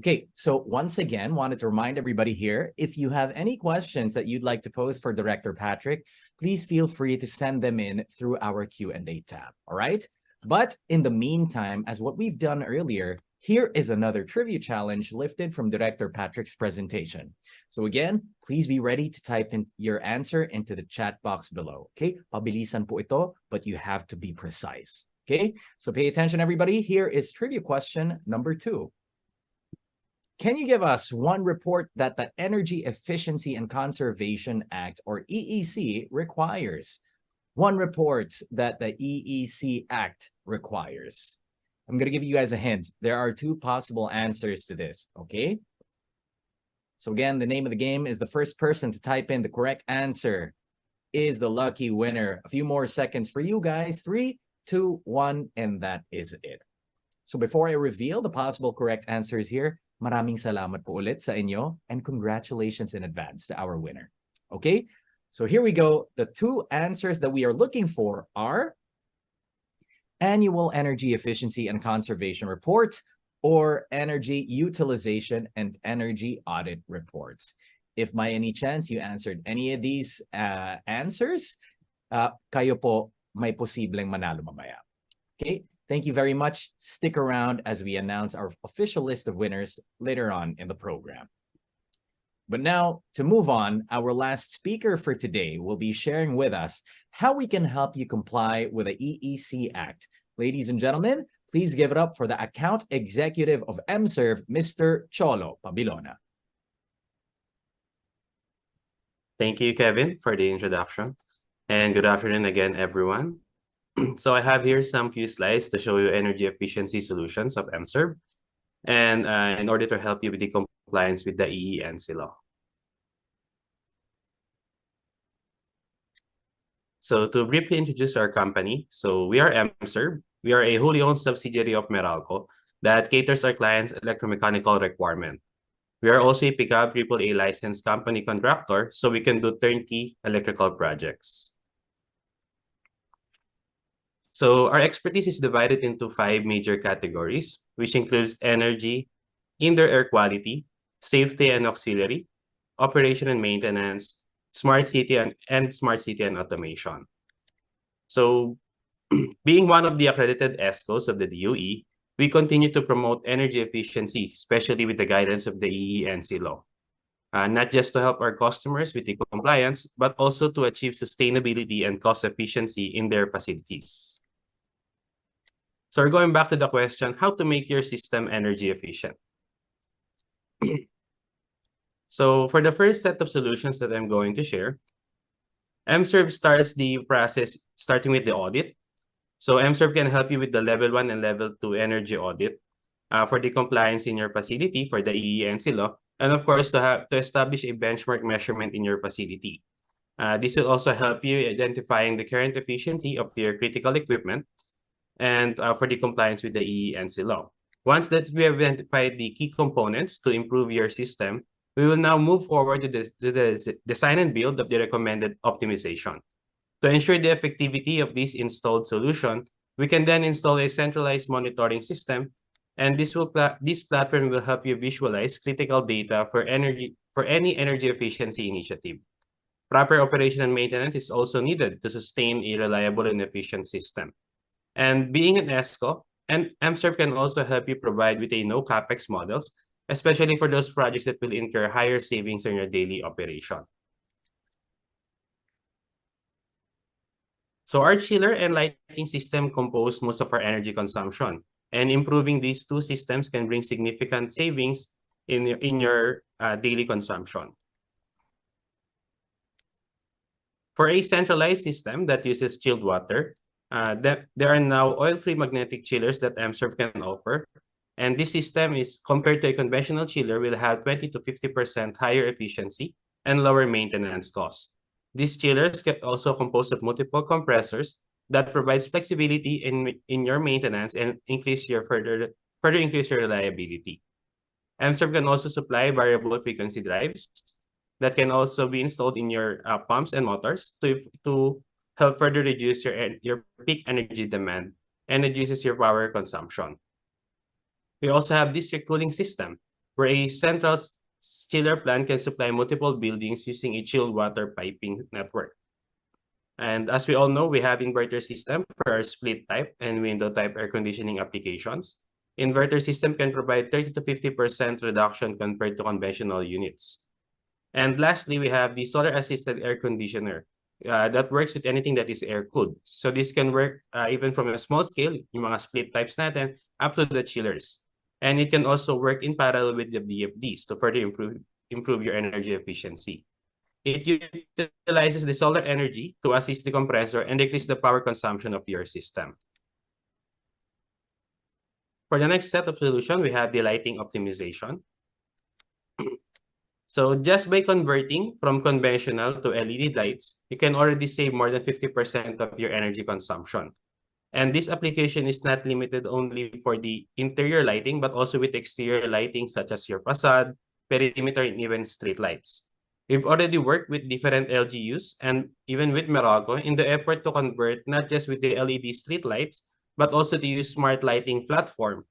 Okay, so once again, wanted to remind everybody here, if you have any questions that you'd like to pose for Director Patrick, please feel free to send them in through our Q&A tab, all right? But in the meantime, as what we've done earlier, here is another trivia challenge lifted from Director Patrick's presentation. So again, please be ready to type in your answer into the chat box below, okay? Pabilisan po ito, but you have to be precise, okay? So pay attention, everybody. Here is trivia question number 2. Can you give us one report that the Energy Efficiency and Conservation Act, or EEC, requires? One report that the EEC Act requires. I'm going to give you guys a hint. There are 2 possible answers to this, okay? So again, the name of the game is the first person to type in the correct answer is the lucky winner. A few more seconds for you guys. 3, 2, 1, and that is it. So before I reveal the possible correct answers here, maraming salamat po ulit sa inyo and congratulations in advance to our winner. Okay? So here we go. The 2 answers that we are looking for are Annual Energy Efficiency and Conservation Report or Energy Utilization and Energy Audit Reports. If by any chance you answered any of these answers, kayo po may posibleng manalo mamaya. Okay? Thank you very much. Stick around as we announce our official list of winners later on in the program. But now, to move on, our last speaker for today will be sharing with us how we can help you comply with the EEC Act. Ladies and gentlemen, please give it up for the Account Executive of MServe, Mr. Cholo Pabilona. Thank you, Kevin, for the introduction. And good afternoon again, everyone. So I have here some few slides to show you energy efficiency solutions of MServe, and in order to help you with the compliance with the EENC law. So to briefly introduce our company, so we are MServe. We are a wholly owned subsidiary of Meralco that caters our clients' electromechanical requirement. We are also a pickup AAA licensed company contractor, so we can do turnkey electrical projects. So our expertise is divided into 5 major categories, which includes energy, indoor air quality, safety and auxiliary, operation and maintenance, smart city and smart city and automation. So being one of the accredited ESCOs of the DOE, we continue to promote energy efficiency, especially with the guidance of the EENC law. Not just to help our customers with the compliance, but also to achieve sustainability and cost efficiency in their facilities. So we're going back to the question, how to make your system energy efficient. So for the first set of solutions that I'm going to share, MServe starts the process starting with the audit. So MServe can help you with the level 1 and level 2 energy audit for the compliance in your facility for the EENC law, and of course to establish a benchmark measurement in your facility. This will also help you identifying the current efficiency of your critical equipment and for the compliance with the EENC law. Once that we have identified the key components to improve your system, we will now move forward to the design and build of the recommended optimization. To ensure the effectivity of this installed solution, we can then install a centralized monitoring system, and this platform will help you visualize critical data for any energy efficiency initiative. Proper operation and maintenance is also needed to sustain a reliable and efficient system. And being an ESCO, and MServe can also help you provide with a no capex models, especially for those projects that will incur higher savings on your daily operation. So our chiller and lighting system compose most of our energy consumption, and improving these two systems can bring significant savings in your daily consumption. For a centralized system that uses chilled water, there are now oil-free magnetic chillers that MServe can offer. And this system is, compared to a conventional chiller, will have 20 to 50% higher efficiency and lower maintenance cost. These chillers can also compose of multiple compressors that provides flexibility in your maintenance and further increase your reliability. MServe can also supply variable frequency drives that can also be installed in your pumps and motors to help further reduce your peak energy demand and reduces your power consumption. We also have district cooling system, where a central chiller plant can supply multiple buildings using a chilled water piping network. And as we all know, we have inverter system for our split type and window type air conditioning applications. Inverter system can provide 30 to 50% reduction compared to conventional units. And lastly, we have the solar assisted air conditioner that works with anything that is air cooled. So this can work even from a small scale, yung mga split types natin, up to the chillers. And it can also work in parallel with the VFDs to further improve your energy efficiency. It utilizes the solar energy to assist the compressor and decrease the power consumption of your system. For the next set of solution, we have the lighting optimization. So just by converting from conventional to LED lights, you can already save more than 50% of your energy consumption. And this application is not limited only for the interior lighting, but also with exterior lighting such as your facade, perimeter, and even street lights. We've already worked with different LGUs and even with Meralco in the effort to convert not just with the LED street lights, but also to use smart lighting platform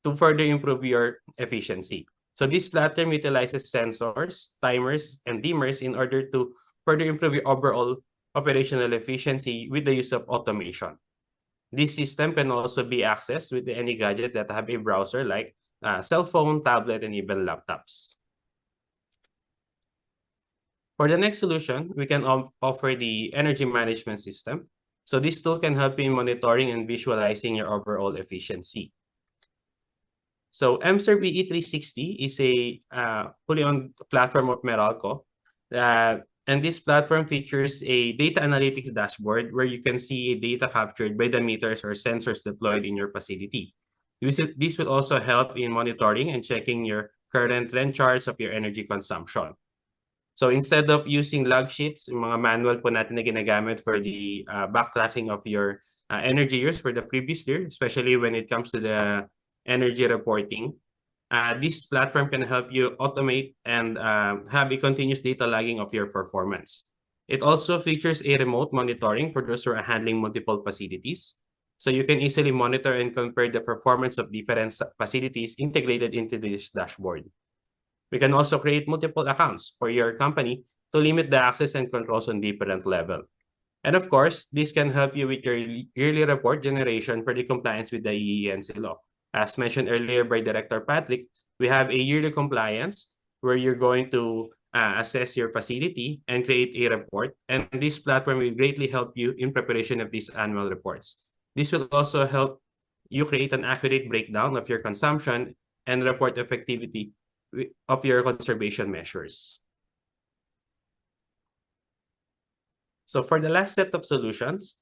to further improve your efficiency. So this platform utilizes sensors, timers, and dimmers in order to further improve your overall operational efficiency with the use of automation. This system can also be accessed with any gadget that have a browser like cell phone, tablet, and even laptops. For the next solution, we can offer the energy management system. So this tool can help you in monitoring and visualizing your overall efficiency. So MServe E360 is a fully owned platform of Meralco. And this platform features a data analytics dashboard where you can see data captured by the meters or sensors deployed in your facility. This will also help in monitoring and checking your current trend charts of your energy consumption. So instead of using log sheets, yung mga manual po natin na ginagamit for the backtracking of your energy use for the previous year, especially when it comes to the energy reporting, this platform can help you automate and have a continuous data logging of your performance. It also features a remote monitoring for those who are handling multiple facilities. So you can easily monitor and compare the performance of different facilities integrated into this dashboard. We can also create multiple accounts for your company to limit the access and controls on different level. And of course, this can help you with your yearly report generation for the compliance with the EENC law. As mentioned earlier by Director Patrick, we have a yearly compliance where you're going to assess your facility and create a report. And this platform will greatly help you in preparation of these annual reports. This will also help you create an accurate breakdown of your consumption and report effectivity of your conservation measures. So for the last set of solutions,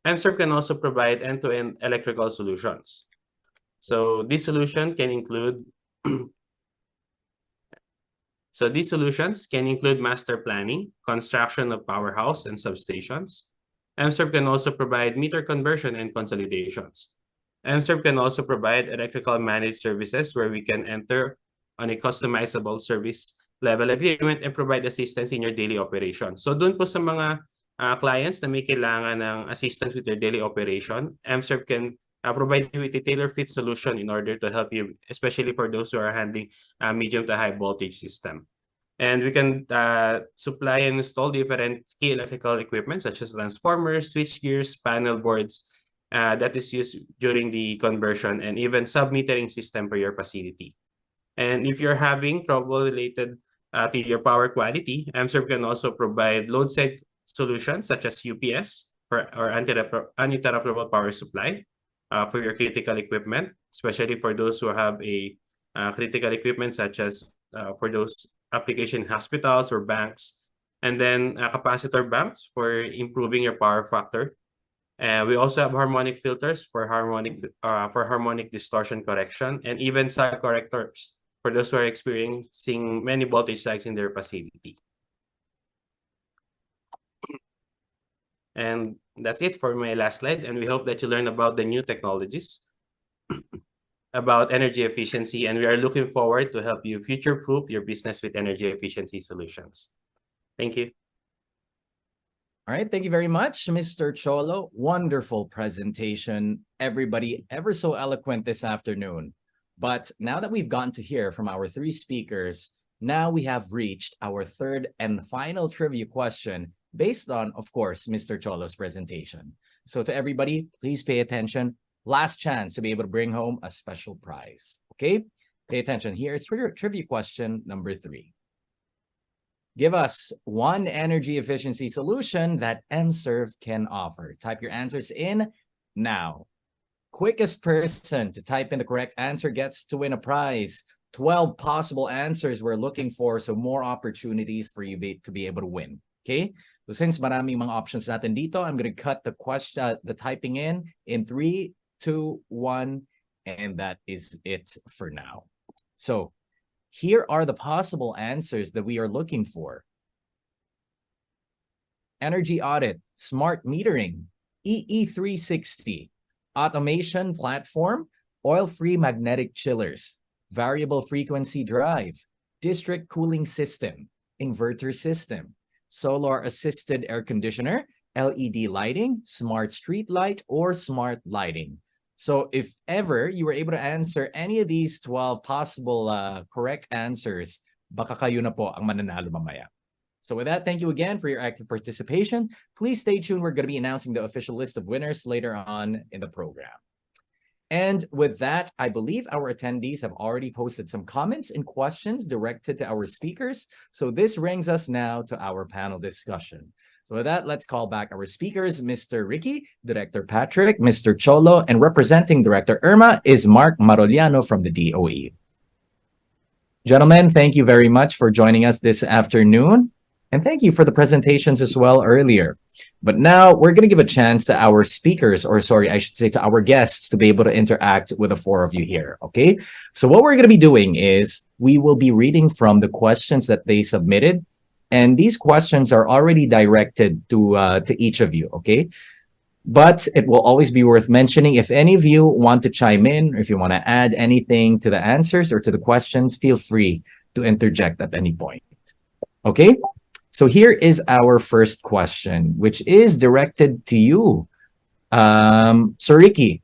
MServe can also provide end-to-end electrical solutions. So this solution can include these solutions can include master planning, construction of powerhouse and substations. MServe can also provide meter conversion and consolidations. MServe can also provide electrical managed services where we can enter on a customizable service level agreement and provide assistance in your daily operation. So dun po sa mga clients na may kailangan ng assistance with their daily operation, MServe can provide you with a tailor-fit solution in order to help you, especially for those who are handling medium to high voltage system. And we can supply and install different key electrical equipment such as transformers, switch gears, panel boards that is used during the conversion, and even sub-metering system for your facility. And if you're having trouble related to your power quality, MServe can also provide load side solutions such as UPS or uninterruptible power supply for your critical equipment, especially for those who have a critical equipment such as for those application hospitals or banks, and then capacitor banks for improving your power factor. We also have harmonic filters for harmonic distortion correction, and even sag correctors for those who are experiencing many voltage sags in their facility. And that's it for my last slide, and we hope that you learn about the new technologies about energy efficiency, and we are looking forward to help you future-proof your business with energy efficiency solutions. Thank you. All right, thank you very much, Mr. Cholo. Wonderful presentation. Everybody ever so eloquent this afternoon. But now that we've gotten to hear from our three speakers, now we have reached our third and final trivia question based on, of course, Mr. Cholo's presentation. So to everybody, please pay attention. Last chance to be able to bring home a special prize. Okay, pay attention. Here's trivia question number 3. Give us one energy efficiency solution that MServe can offer. Type your answers in now. Quickest person to type in the correct answer gets to win a prize. 12 possible answers we're looking for, so more opportunities for you to be able to win. Okay? So since maraming mga options natin dito, I'm going to cut the typing in 3, 2, 1, and that is it for now. So here are the possible answers that we are looking for. Energy audit, smart metering, EE360, automation platform, oil-free magnetic chillers, variable frequency drive, district cooling system, inverter system, solar-assisted air conditioner, LED lighting, smart street light, or smart lighting. So if ever you were able to answer any of these 12 possible correct answers, baka kayo na po ang mananalo mamaya. So with that, thank you again for your active participation. Please stay tuned. We're going to be announcing the official list of winners later on in the program. And with that, I believe our attendees have already posted some comments and questions directed to our speakers. So this brings us now to our panel discussion. So with that, let's call back our speakers, Mr. Ricky, Director Patrick, Mr. Cholo, and representing Director Irma is Mark Maroliano from the DOE. Gentlemen, thank you very much for joining us this afternoon. And thank you for the presentations as well earlier. But now we're going to give a chance to our speakers, or sorry, I should say to our guests, to be able to interact with the four of you here, okay? So what we're going to be doing is we will be reading from the questions that they submitted. And these questions are already directed to each of you, okay? But it will always be worth mentioning, if any of you want to chime in, or if you want to add anything to the answers or to the questions, feel free to interject at any point. Okay? So here is our first question, which is directed to you. So Ricky,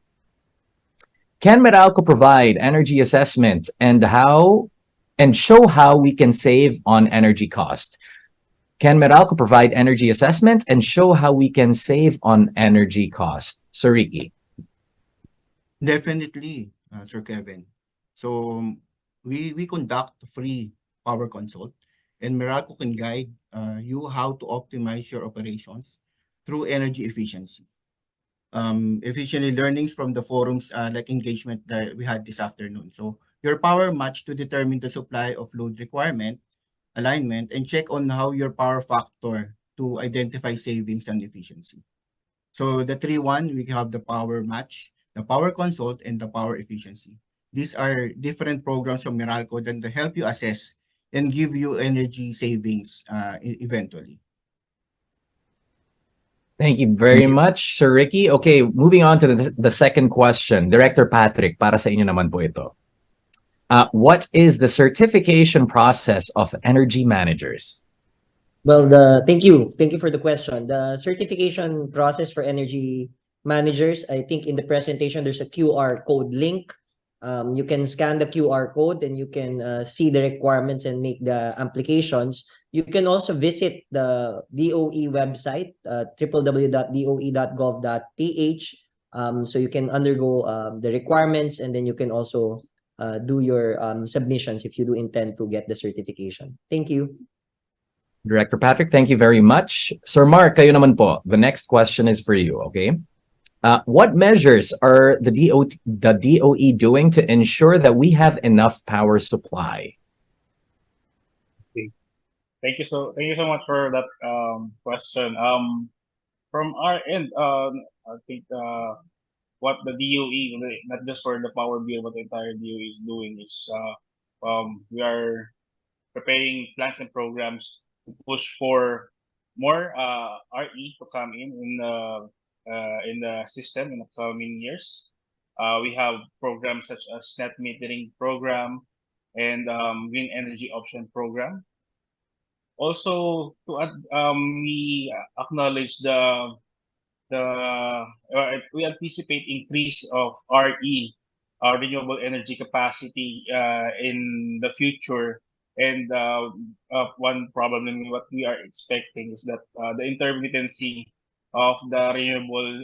can Meralco provide energy assessment and show how we can save on energy cost? Can Meralco provide energy assessment and show how we can save on energy cost? So Ricky. Definitely, Sir Kevin. So we conduct free power consult, and Meralco can guide you how to optimize your operations through energy efficiency. Efficiently learnings from the forums like engagement that we had this afternoon. So your power match to determine the supply of load requirement, alignment, and check on how your power factor to identify savings and efficiency. So the 3-1, we have the power match, the power consult, and the power efficiency. These are different programs from Meralco that help you assess and give you energy savings eventually. Thank you very much, Sir Ricky. Okay, moving on to the second question. Director Patrick, para sa inyo naman po ito. What is the certification process of energy managers? Well, thank you for the question. The certification process for energy managers, I think in the presentation there's a QR code link. You can scan the QR code and you can see the requirements and make the applications. You can also visit the DOE website, www.doe.gov.ph. So you can undergo the requirements, and then you can also do your submissions if you do intend to get the certification. Thank you. Director Patrick, thank you very much. Sir Mark, kayo naman po. The next question is for you, okay? What measures are the DOE doing to ensure that we have enough power supply? Okay. Thank you so much for that question. From our end, I think what the DOE, not just for the power bill, but the entire DOE is doing is we are preparing plans and programs to push for more RE to come in the system in the coming years. We have programs such as net metering program and green energy option program. Also, to add, we acknowledge we anticipate increase of RE, renewable energy capacity in the future. And one problem what we are expecting is that the intermittency of the renewable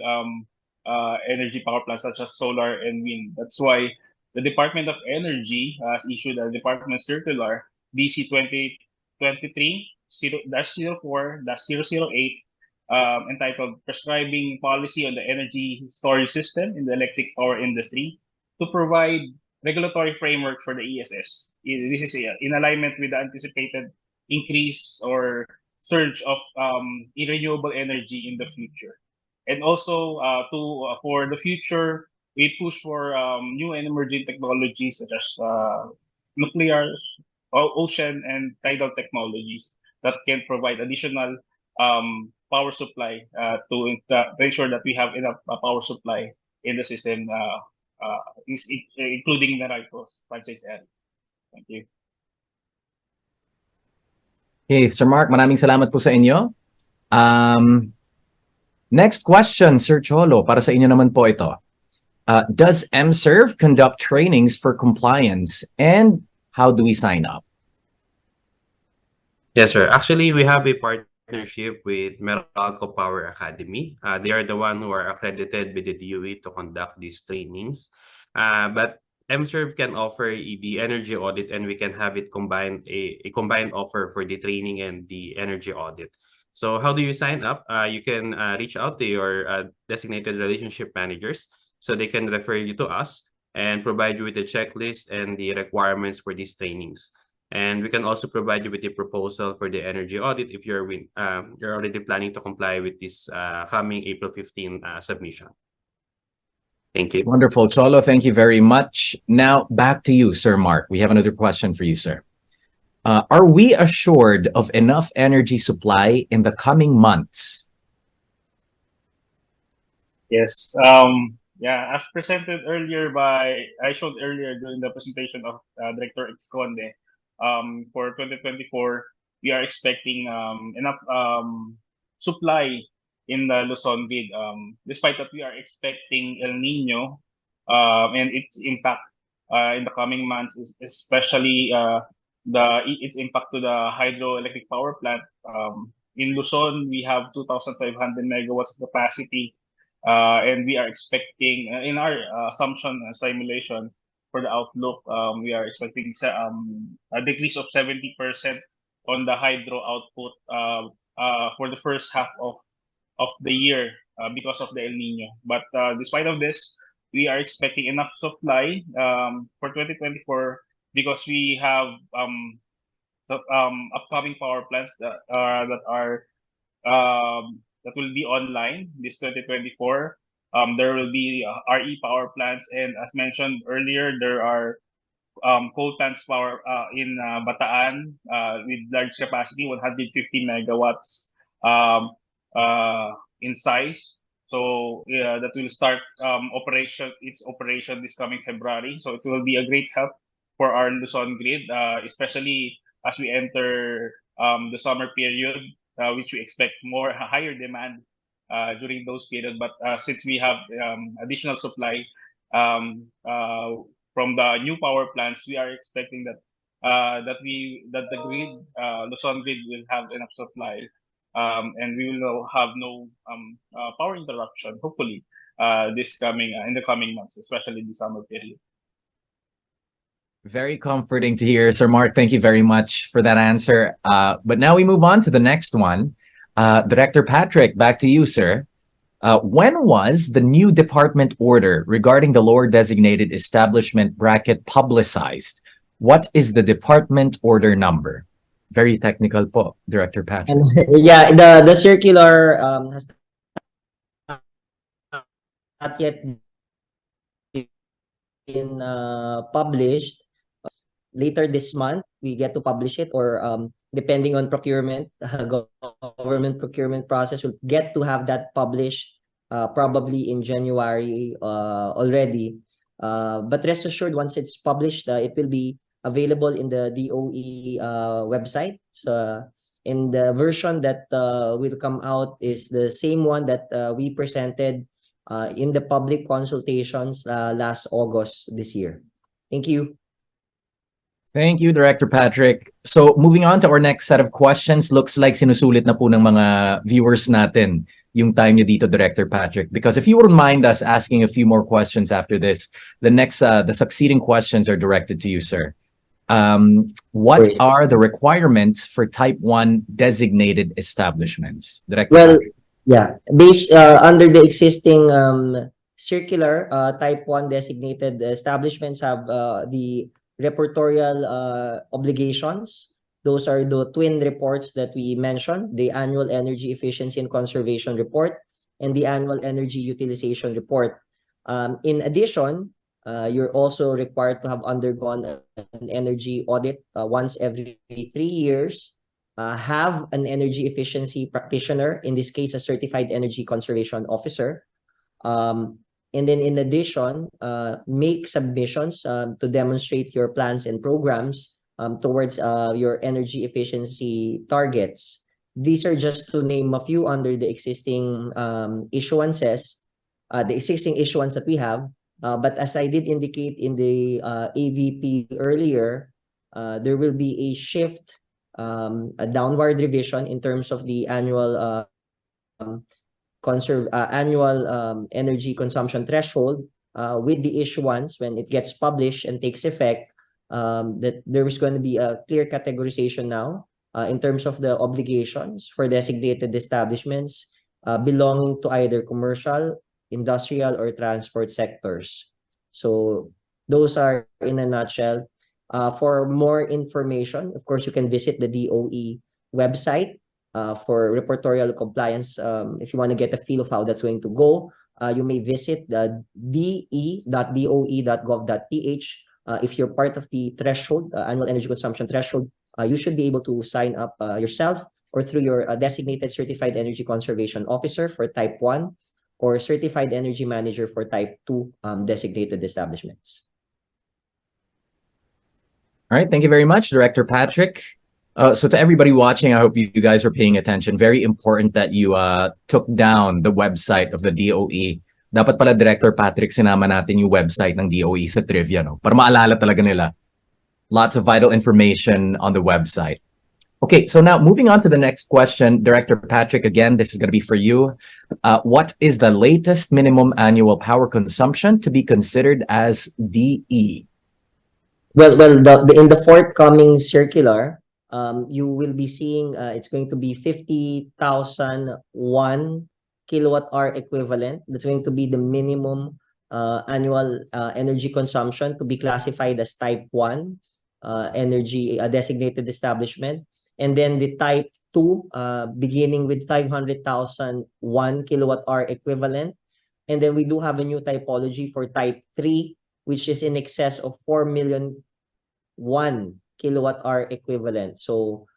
energy power plants such as solar and wind. That's why the Department of Energy has issued a Department Circular DC 2023-04-008 entitled Prescribing Policy on the Energy Storage System in the Electric Power Industry to provide regulatory framework for the ESS. This is in alignment with the anticipated increase or surge of renewable energy in the future. And also for the future, we push for new and emerging technologies such as nuclear, ocean, and tidal technologies that can provide additional power supply to ensure that we have enough power supply in the system, including Meralco's franchise area. Thank you. Okay, Sir Mark, maraming salamat po sa inyo. Next question, Sir Cholo, para sa inyo naman po ito. Does MServe conduct trainings for compliance, and how do we sign up? Yes, sir. Actually, we have a partnership partnership with Meralco Power Academy. They are the one who are accredited with the DOE to conduct these trainings. But MServe can offer the energy audit, and we can have it combined a combined offer for the training and the energy audit. So how do you sign up? You can reach out to your designated relationship managers so they can refer you to us and provide you with the checklist and the requirements for these trainings. And we can also provide you with the proposal for the energy audit if you're already planning to comply with this coming April 15 submission. Thank you. Wonderful, Cholo. Thank you very much. Now back to you, Sir Mark. We have another question for you, sir. Are we assured of enough energy supply in the coming months? Yes. Yeah, as presented earlier I showed earlier during the presentation of Director Exconde, for 2024, we are expecting enough supply in the Luzon grid. Despite that, we are expecting El Nino and its impact in the coming months, especially its impact to the hydroelectric power plant. In Luzon, we have 2,500 megawatts of capacity, and we are expecting, in our assumption simulation for the outlook, we are expecting a decrease of 70% on the hydro output for the first half of the year because of the El Nino. But despite of this, we are expecting enough supply for 2024 because we have upcoming power plants that will be online this 2024. There will be RE power plants, and as mentioned earlier, there are coal plants power in Bataan with large capacity, 150 megawatts in size. So that will start its operation this coming February. So it will be a great help for our Luzon grid, especially as we enter the summer period, which we expect higher demand during those periods. But since we have additional supply from the new power plants, we are expecting that the grid, Luzon grid, will have enough supply, and we will have no power interruption. Hopefully, in the coming months, especially the summer period. Very comforting to hear, Sir Mark. Thank you very much for that answer. But now we move on to the next one. Director Patrick, back to you, sir. When was the new department order regarding the lower designated establishment bracket publicized? What is the department order number? Very technical po, Director Patrick. And yeah, the circular has not yet been published. Later this month, we get to publish it, or depending on procurement, government procurement process, will get to have that published probably in January already. But rest assured, once it's published, it will be available in the DOE website. So, in the version that will come out is the same one that we presented in the public consultations last August this year. Thank you. Thank you, Director Patrick. So moving on to our next set of questions, looks like sinusulit na po ng mga viewers natin yung time nyo dito, Director Patrick. Because if you wouldn't mind us asking a few more questions after this, the succeeding questions are directed to you, sir. What Great. are the requirements for Type 1 designated establishments? Director Well, Patrick. yeah, based under the existing circular, Type 1 designated establishments have the reportorial obligations. Those are the twin reports that we mentioned: the annual energy efficiency and conservation report and the annual energy utilization report. In addition, you're also required to have undergone an energy audit once every 3 years, have an energy efficiency practitioner, in this case a certified energy conservation officer, and then in addition, make submissions to demonstrate your plans and programs towards your energy efficiency targets. These are just to name a few under the existing issuances, the existing issuance that we have. But as I did indicate in the AVP earlier, there will be a shift a downward revision in terms of the annual energy consumption threshold with the issuance when it gets published and takes effect, that there is going to be a clear categorization now in terms of the obligations for designated establishments belonging to either commercial, industrial, or transport sectors. So those are in a nutshell. For more information, of course, you can visit the DOE website for reportorial compliance. If you want to get a feel of how that's going to go, you may visit the de.doe.gov.ph. If you're part of the threshold, annual energy consumption threshold, you should be able to sign up yourself or through your designated certified energy conservation officer for type 1 or certified energy manager for type 2 designated establishments. All right, thank you very much, Director Patrick. So to everybody watching, I hope you guys are paying attention. Very important that you took down the website of the DOE. Dapat pala, Director Patrick, sinama natin yung website ng DOE sa trivia, no? Para maalala talaga nila. Lots of vital information on the website. Okay, so now moving on to the next question, Director Patrick, again, this is going to be for you. What is the latest minimum annual power consumption to be considered as DE? Well, in the forthcoming circular, you will be seeing it's going to be 50,001 kilowatt hour equivalent. That's going to be the minimum annual energy consumption to be classified as type 1 energy designated establishment. And then the type 2 beginning with 500,001 kilowatt hour equivalent. And then we do have a new typology for type 3, which is in excess of 4,000,001 kilowatt hour equivalent. So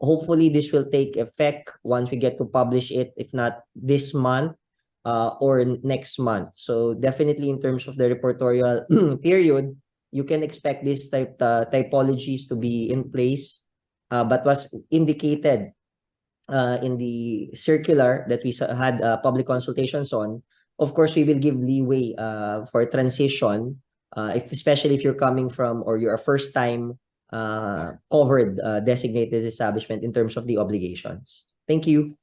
hopefully this will take effect once we get to publish it, if not this month or next month. So definitely in terms of the reportorial period, you can expect this typologies to be in place, but was indicated in the circular that we had public consultations on. Of course, we will give leeway for transition, especially if you're coming from or you're a first-time covered designated establishment in terms of the obligations. Thank you.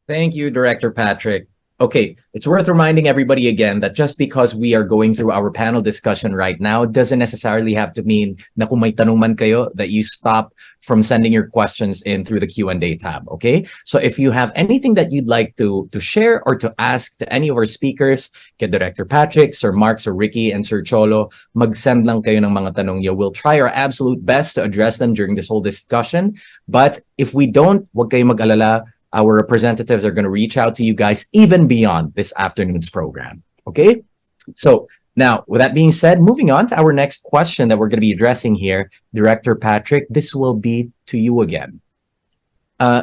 Thank you, Director Patrick. Okay, it's worth reminding everybody again that just because we are going through our panel discussion right now doesn't necessarily have to mean na kung may tanong man kayo that you stop from sending your questions in through the Q&A tab, okay? So if you have anything that you'd like to share or to ask to any of our speakers, kay Director Patrick, Sir Mark, Sir Ricky, and Sir Cholo, mag-send lang kayo ng mga tanong niyo. We'll try our absolute best to address them during this whole discussion. But if we don't, wag kayo mag-alala. Our representatives are going to reach out to you guys even beyond this afternoon's program. Okay? So now, with that being said, moving on to our next question that we're going to be addressing here, Director Patrick, this will be to you again.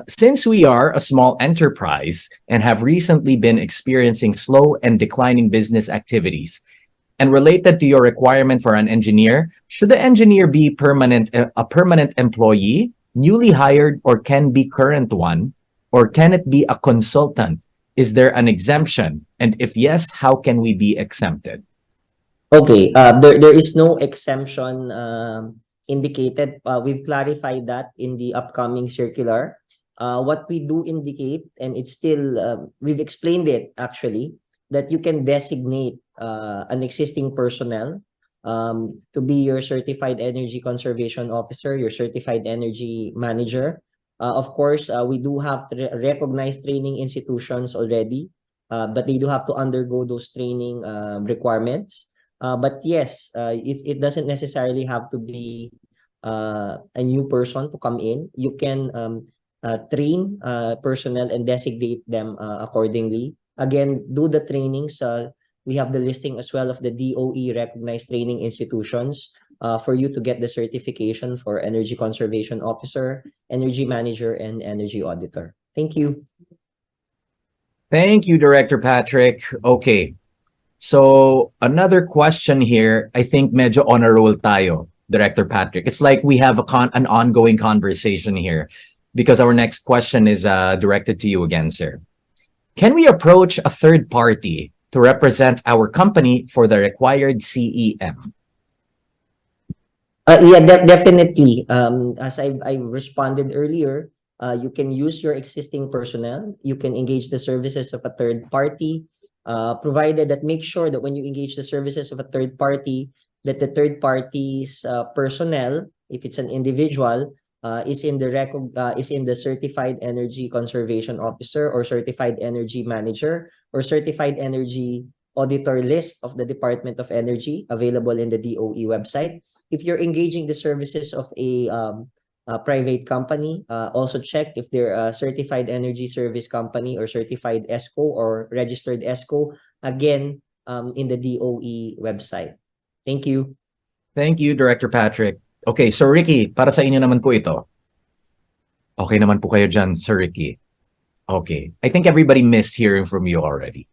Since we are a small enterprise and have recently been experiencing slow and declining business activities, and related to your requirement for an engineer, should the engineer be a permanent employee, newly hired, or can be current one? Or can it be a consultant? Is there an exemption? And if yes, how can we be exempted? Okay, there is no exemption indicated. We've clarified that in the upcoming circular. What we do indicate, and it's still, we've explained it actually, that you can designate an existing personnel to be your certified energy conservation officer, your certified energy manager. Of course, we do have recognized training institutions already, but they do have to undergo those training requirements. But yes, it doesn't necessarily have to be a new person to come in. You can train personnel and designate them accordingly. Again, do the trainings. We have the listing as well of the DOE recognized training institutions for you to get the certification for energy conservation officer, energy manager, and energy auditor. Thank you. Thank you, Director Patrick. Okay. So another question here, I think medyo on a roll tayo, Director Patrick. It's like we have an ongoing conversation here because our next question is directed to you again, sir. Can we approach a third party to represent our company for the required CEM? Yeah, definitely. As I responded earlier, you can use your existing personnel. You can engage the services of a third party, provided that make sure that when you engage the services of a third party, that the third party's personnel, if it's an individual, is in the certified energy conservation officer or certified energy manager or certified energy auditor list of the Department of Energy available in the DOE website. If you're engaging the services of a private company, also check if they're a certified energy service company or certified ESCO or registered ESCO, again, in the DOE website. Thank you. Thank you, Director Patrick. Okay, Sir Ricky, para sa inyo naman po ito. Okay naman po kayo dyan, Sir Ricky. Okay. I think everybody missed hearing from you already.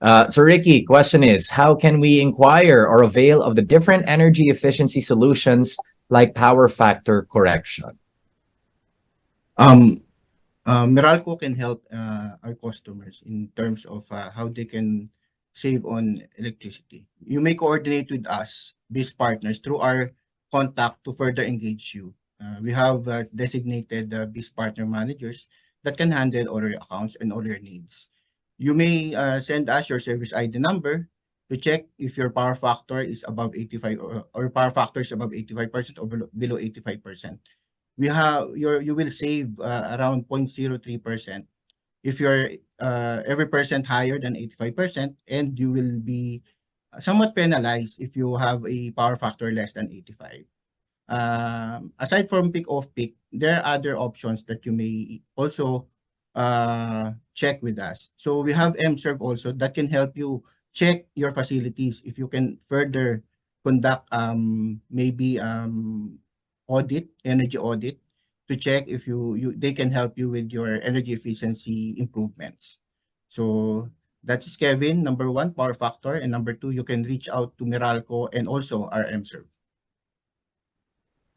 So Ricky, question is, how can we inquire or avail of the different energy efficiency solutions like power factor correction? Meralco can help our customers in terms of how they can save on electricity. You may coordinate with us, these partners, through our contact to further engage you. We have designated BIS partner managers that can handle all your accounts and all your needs. You may send us your service ID number to check if your power factor is above 85 or power factor is above 85% or below 85%. You will save around 0.03% if you're every percent higher than 85%, and you will be somewhat penalized if you have a power factor less than 85. Aside from peak off peak, there are other options that you may also check with us. So we have MServe also that can help you check your facilities if you can further conduct maybe energy audit to check if they can help you with your energy efficiency improvements. So that's Kevin, number one, power factor, and number two, you can reach out to Meralco and also our MServe.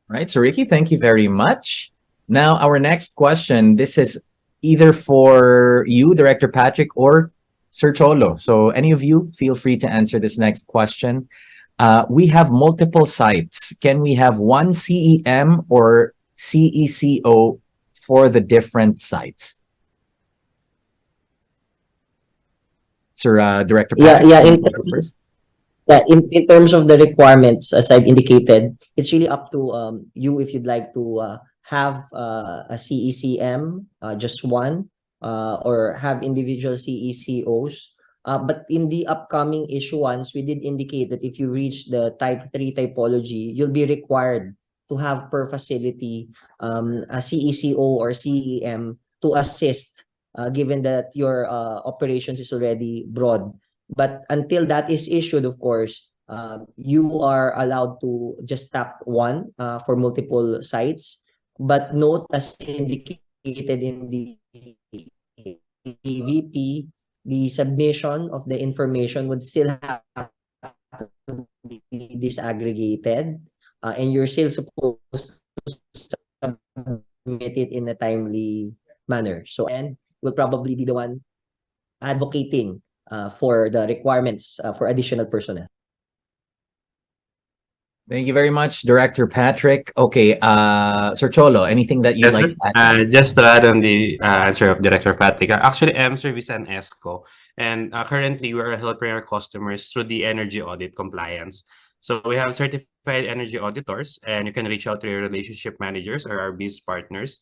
Right. So Ricky, thank you very much. Now, our next question, this is either for you, Director Patrick, or Sir Cholo. So any of you, feel free to answer this next question. We have multiple sites. Can we have one CEM or CECO for the different sites? Sir, Director Patrick, first. Yeah, in terms of the requirements, as I've indicated, it's really up to you if you'd like to have a CECM, just one, or have individual CECOs. But in the upcoming issuance, we did indicate that if you reach the type 3 typology, you'll be required to have per facility a CECO or CEM to assist, given that your operations is already broad. But until that is issued, of course, you are allowed to just tap one for multiple sites. But note, as indicated in the EVP, the submission of the information would still have to be disaggregated, and you're still supposed to submit it in a timely manner. So, and will probably be the one advocating for the requirements for additional personnel. Thank you very much, Director Patrick. Okay, Sir Cholo, anything that you'd Yes, like sir. to add? Just to add on the answer of Director Patrick, actually, MServe is an ESCO, and currently we are helping our customers through the energy audit compliance. So we have certified energy auditors, and you can reach out to your relationship managers or our BIS partners.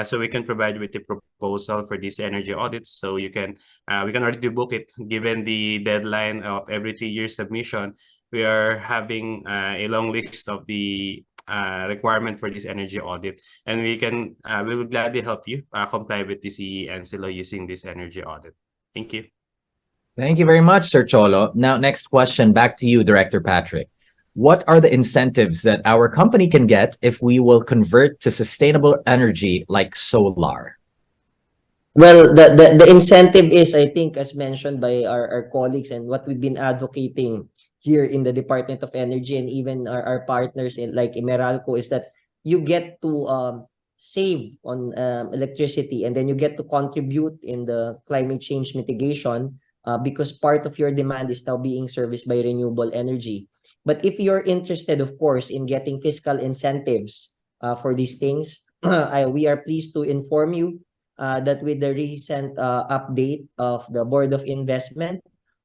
So we can provide with the proposal for these energy audits. So we can already book it given the deadline of every 3 years submission. We are having a long list of the requirement for this energy audit, and we will gladly help you comply with the CE and SILO using this energy audit. Thank you. Thank you very much, Sir Cholo. Now, next question, back to you, Director Patrick. What are the incentives that our company can get if we will convert to sustainable energy like solar? Well, the incentive is, I think, as mentioned by our colleagues and what we've been advocating here in the Department of Energy and even our partners in like Meralco, is that you get to save on electricity, and then you get to contribute in the climate change mitigation because part of your demand is now being serviced by renewable energy. But if you're interested, of course, in getting fiscal incentives for these things, we are pleased to inform you that with the recent update of the Board of Investment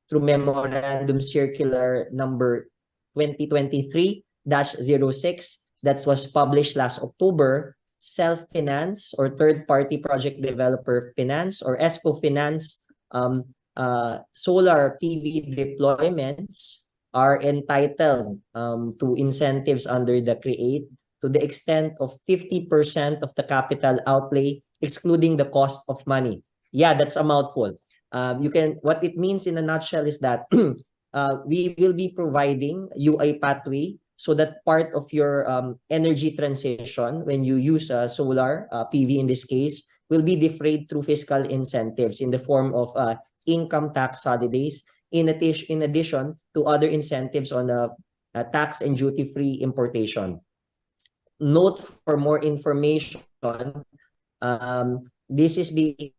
through Memorandum Circular number 2023-06 that was published last October, self-finance or third-party project developer finance or ESCO finance solar PV deployments are entitled to incentives under the CREATE to the extent of 50% of the capital outlay, excluding the cost of money. Yeah, that's a mouthful. What it means in a nutshell is that we will be providing you a pathway so that part of your energy transition, when you use solar PV in this case, will be defrayed through fiscal incentives in the form of income tax holidays, in addition to other incentives on tax and duty-free importation. Note for more information, this is being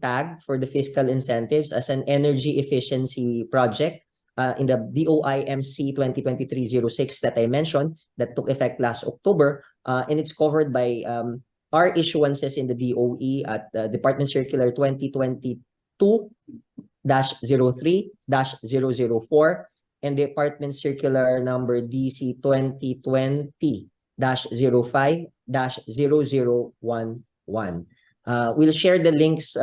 tagged for the fiscal incentives as an energy efficiency project in the BOIMC 2023-06 that I mentioned that took effect last October, and it's covered by our issuances in the DOE at Department Circular 2022-03-004 and Department Circular number DC 2020-05-0011. We'll share the links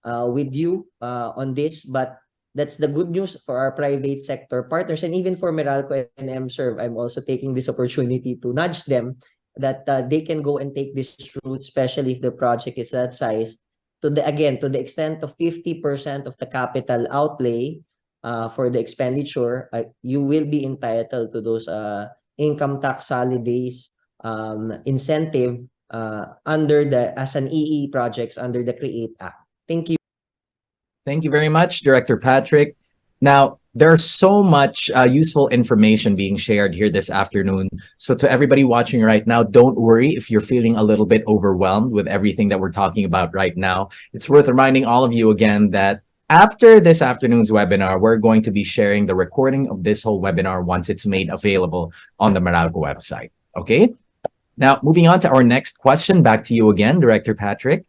with you on this, but that's the good news for our private sector partners and even for Meralco and MServe. I'm also taking this opportunity to nudge them that they can go and take this route, especially if the project is that size, to the extent of 50% of the capital outlay for the expenditure, you will be entitled to those income tax holidays incentive as an EE projects under the CREATE Act. Thank you. Thank you very much, Director Patrick. Now, there's so much useful information being shared here this afternoon. So to everybody watching right now, don't worry if you're feeling a little bit overwhelmed with everything that we're talking about right now. It's worth reminding all of you again that after this afternoon's webinar, we're going to be sharing the recording of this whole webinar once it's made available on the Meralco website. Okay? Now, moving on to our next question. Back to you again, Director Patrick.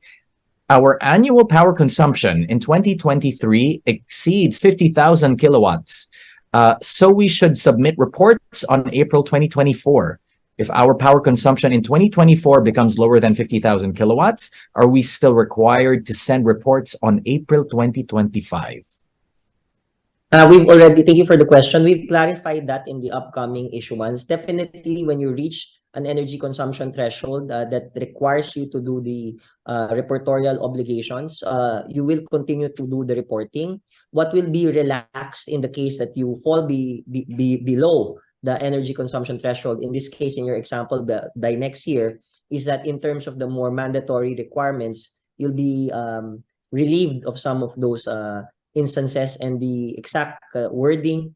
Our annual power consumption in 2023 exceeds 50,000 kilowatts. So we should submit reports on April 2024. If our power consumption in 2024 becomes lower than 50,000 kilowatts, are we still required to send reports on April 2025? Thank you for the question. We've clarified that in the upcoming issuance. Definitely, when you reach an energy consumption threshold that requires you to do the reportorial obligations, you will continue to do the reporting. What will be relaxed in the case that you fall below the energy consumption threshold, in this case, in your example, by next year, is that in terms of the more mandatory requirements, you'll be relieved of some of those instances, and the exact wording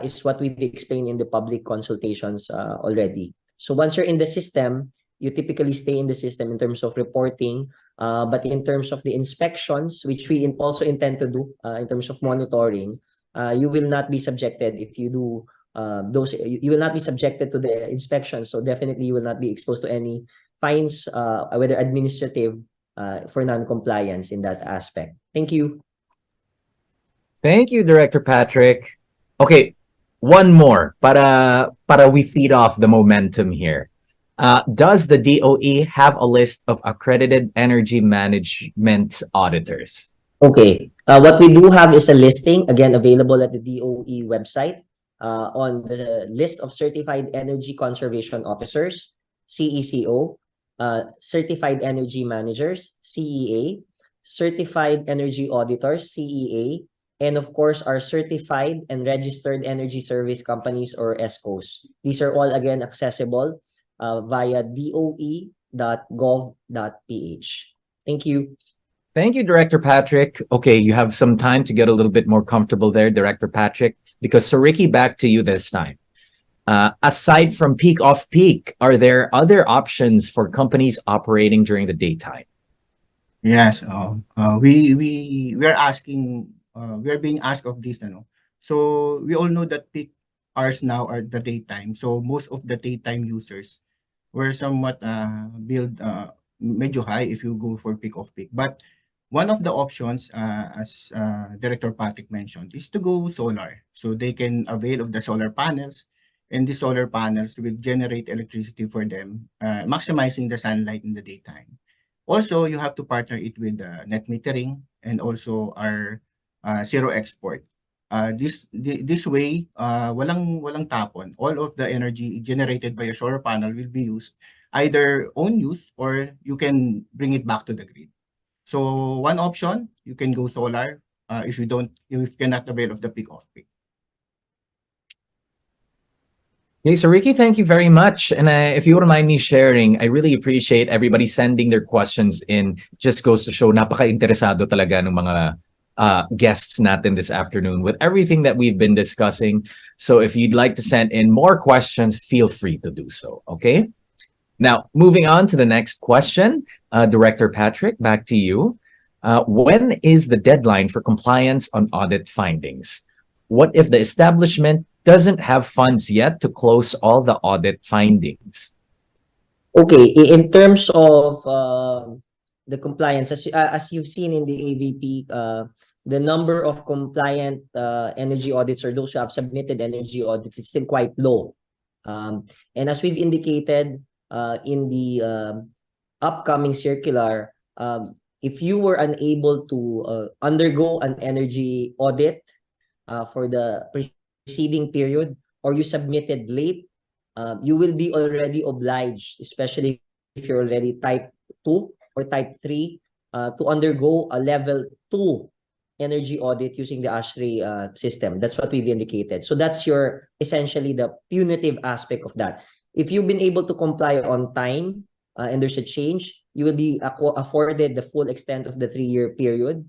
is what we've explained in the public consultations already. So once you're in the system, you typically stay in the system in terms of reporting, but in terms of the inspections, which we also intend to do in terms of monitoring, you will not be subjected if you do you will not be subjected to the inspection. So definitely you will not be exposed to any fines, whether administrative, for non-compliance in that aspect. Thank you. Thank you, Director Patrick. Okay, one more, para we feed off the momentum here. Does the DOE have a list of accredited energy management auditors? Okay, what we do have is a listing, again, available at the DOE website on the list of Certified Energy Conservation Officers, CECO, Certified Energy Managers, CEA, Certified Energy Auditors, CEA, and of course, our certified and registered energy service companies or ESCOs. These are all, again, accessible via doe.gov.ph. Thank you. Thank you, Director Patrick. Okay, you have some time to get a little bit more comfortable there, Director Patrick, because so Ricky, back to you this time. Aside from peak off-peak, are there other options for companies operating during the daytime? Yes, we are asking, we are being asked of this, So we all know that peak ours now are the daytime. So most of the daytime users were somewhat billed medyo high if you go for peak of peak. But one of the options, as Director Patrick mentioned, is to go solar. So they can avail of the solar panels, and the solar panels will generate electricity for them, maximizing the sunlight in the daytime. Also, you have to partner it with net metering and also our zero export. This way, walang tapon. All of the energy generated by a solar panel will be used either own use or you can bring it back to the grid. So one option, you can go solar if you cannot avail of the peak off peak. Okay, so Ricky, thank you very much. And if you wouldn't mind me sharing, I really appreciate everybody sending their questions in. Just goes to show, napaka-interesado talaga ng mga guests natin this afternoon with everything that we've been discussing. So if you'd like to send in more questions, feel free to do so, okay? Now, moving on to the next question, Director Patrick, back to you. When is the deadline for compliance on audit findings? What if the establishment doesn't have funds yet to close all the audit findings? Okay, in terms of the compliance, as you've seen in the AVP, the number of compliant energy audits or those who have submitted energy audits is still quite low. And as we've indicated in the upcoming circular, if you were unable to undergo an energy audit for the preceding period or you submitted late, you will be already obliged, especially if you're already type 2 or type 3, to undergo a level 2 energy audit using the ASHRAE system. That's what we've indicated. So that's your essentially the punitive aspect of that. If you've been able to comply on time and there's a change, you will be afforded the full extent of the 3-year period.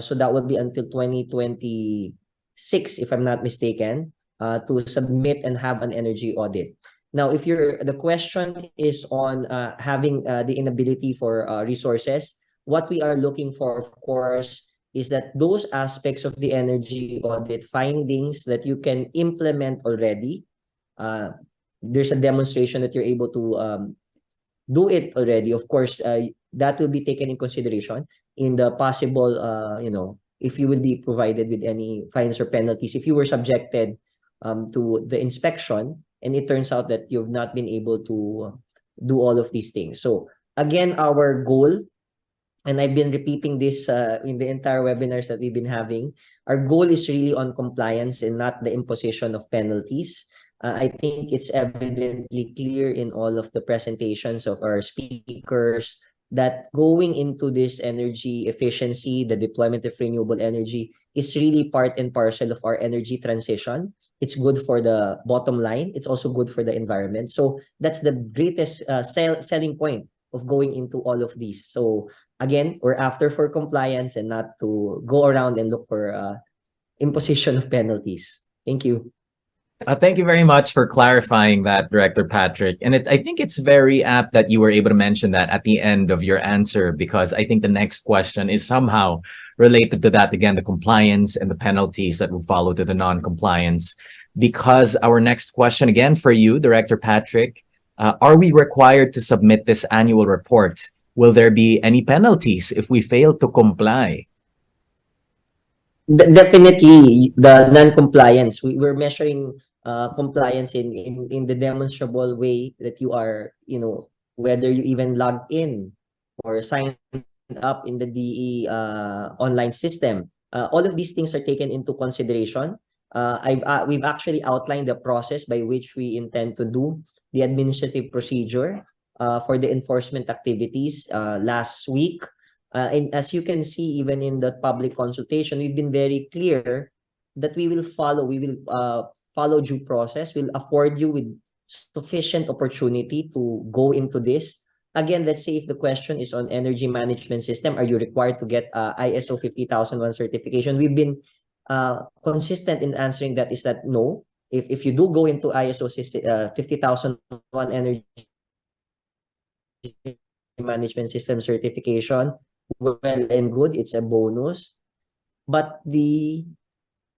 So that will be until 2026, if I'm not mistaken, to submit and have an energy audit. Now, if the question is on having the inability for resources, what we are looking for, of course, is that those aspects of the energy audit findings that you can implement already, there's a demonstration that you're able to do it already. Of course, that will be taken in consideration in the possible, if you will be provided with any fines or penalties if you were subjected to the inspection and it turns out that you've not been able to do all of these things. So again, our goal, and I've been repeating this in the entire webinars that we've been having, our goal is really on compliance and not the imposition of penalties. I think it's evidently clear in all of the presentations of our speakers that going into this energy efficiency, the deployment of renewable energy, is really part and parcel of our energy transition. It's good for the bottom line. It's also good for the environment. So that's the greatest selling point of going into all of these. So again, we're after for compliance and not to go around and look for imposition of penalties. Thank you. Thank you very much for clarifying that, Director Patrick. And I think it's very apt that you were able to mention that at the end of your answer, because I think the next question is somehow related to that. Again, the compliance and the penalties that will follow to the non-compliance. Because our next question again for you, Director Patrick, are we required to submit this annual report? Will there be any penalties if we fail to comply? Definitely, the non-compliance. We're measuring compliance in the demonstrable way that you are, whether you even log in or sign up in the DE online system. All of these things are taken into consideration. We've actually outlined the process by which we intend to do the administrative procedure for the enforcement activities last week. And as you can see, even in the public consultation, we've been very clear that we will follow due process. We'll afford you with sufficient opportunity to go into this. Again, let's say if the question is on energy management system, are you required to get ISO 50001 certification? We've been consistent in answering that is that no. If you do go into ISO 50001 energy management system certification, well and good, it's a bonus. But the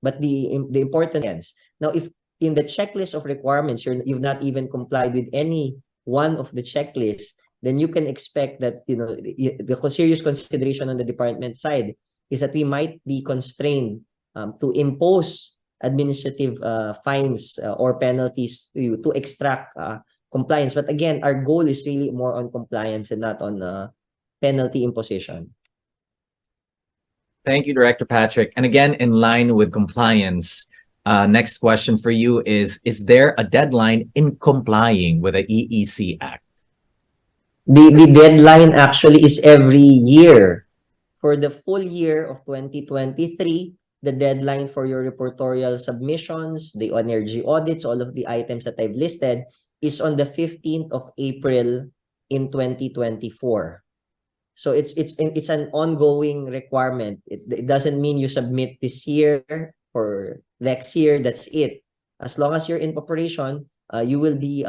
important is now, if in the checklist of requirements, you've not even complied with any one of the checklists, then you can expect that, the serious consideration on the department side is that we might be constrained to impose administrative fines or penalties to extract compliance. But again, our goal is really more on compliance and not on penalty imposition. Thank you, Director Patrick. And again, in line with compliance, next question for you is there a deadline in complying with the EEC Act? The deadline actually is every year. For the full year of 2023, the deadline for your reportorial submissions, the energy audits, all of the items that I've listed is on the 15th of April in 2024. So it's an ongoing requirement. It doesn't mean you submit this year or next year, that's it. As long as you're in operation, you will be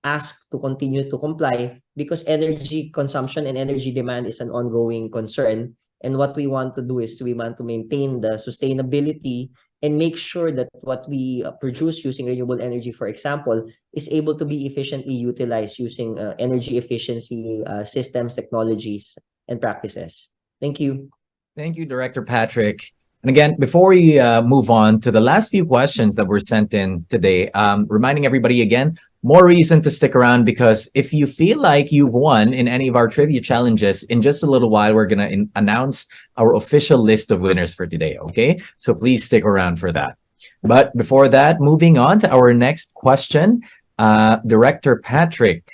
asked to continue to comply because energy consumption and energy demand is an ongoing concern. And what we want to do is we want to maintain the sustainability and make sure that what we produce using renewable energy, for example, is able to be efficiently utilized using energy efficiency systems, technologies, and practices. Thank you. Thank you, Director Patrick. And again, before we move on to the last few questions that were sent in today, reminding everybody again, more reason to stick around because if you feel like you've won in any of our trivia challenges, in just a little while, we're going to announce our official list of winners for today, okay? So please stick around for that. But before that, moving on to our next question, Director Patrick,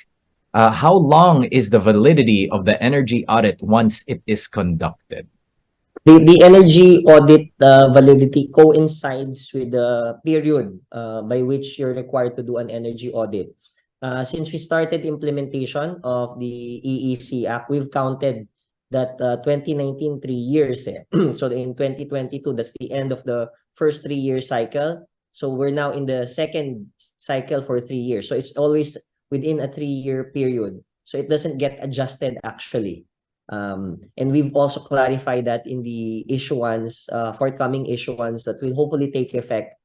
how long is the validity of the energy audit once it is conducted? The energy audit validity coincides with the period by which you're required to do an energy audit. Since we started implementation of the EEC Act, we've counted that 2019, 3 years. So in 2022, that's the end of the first 3-year cycle. So we're now in the second cycle for 3 years. So it's always within a 3-year period. So it doesn't get adjusted actually. And we've also clarified that in the issuance, forthcoming issuance that will hopefully take effect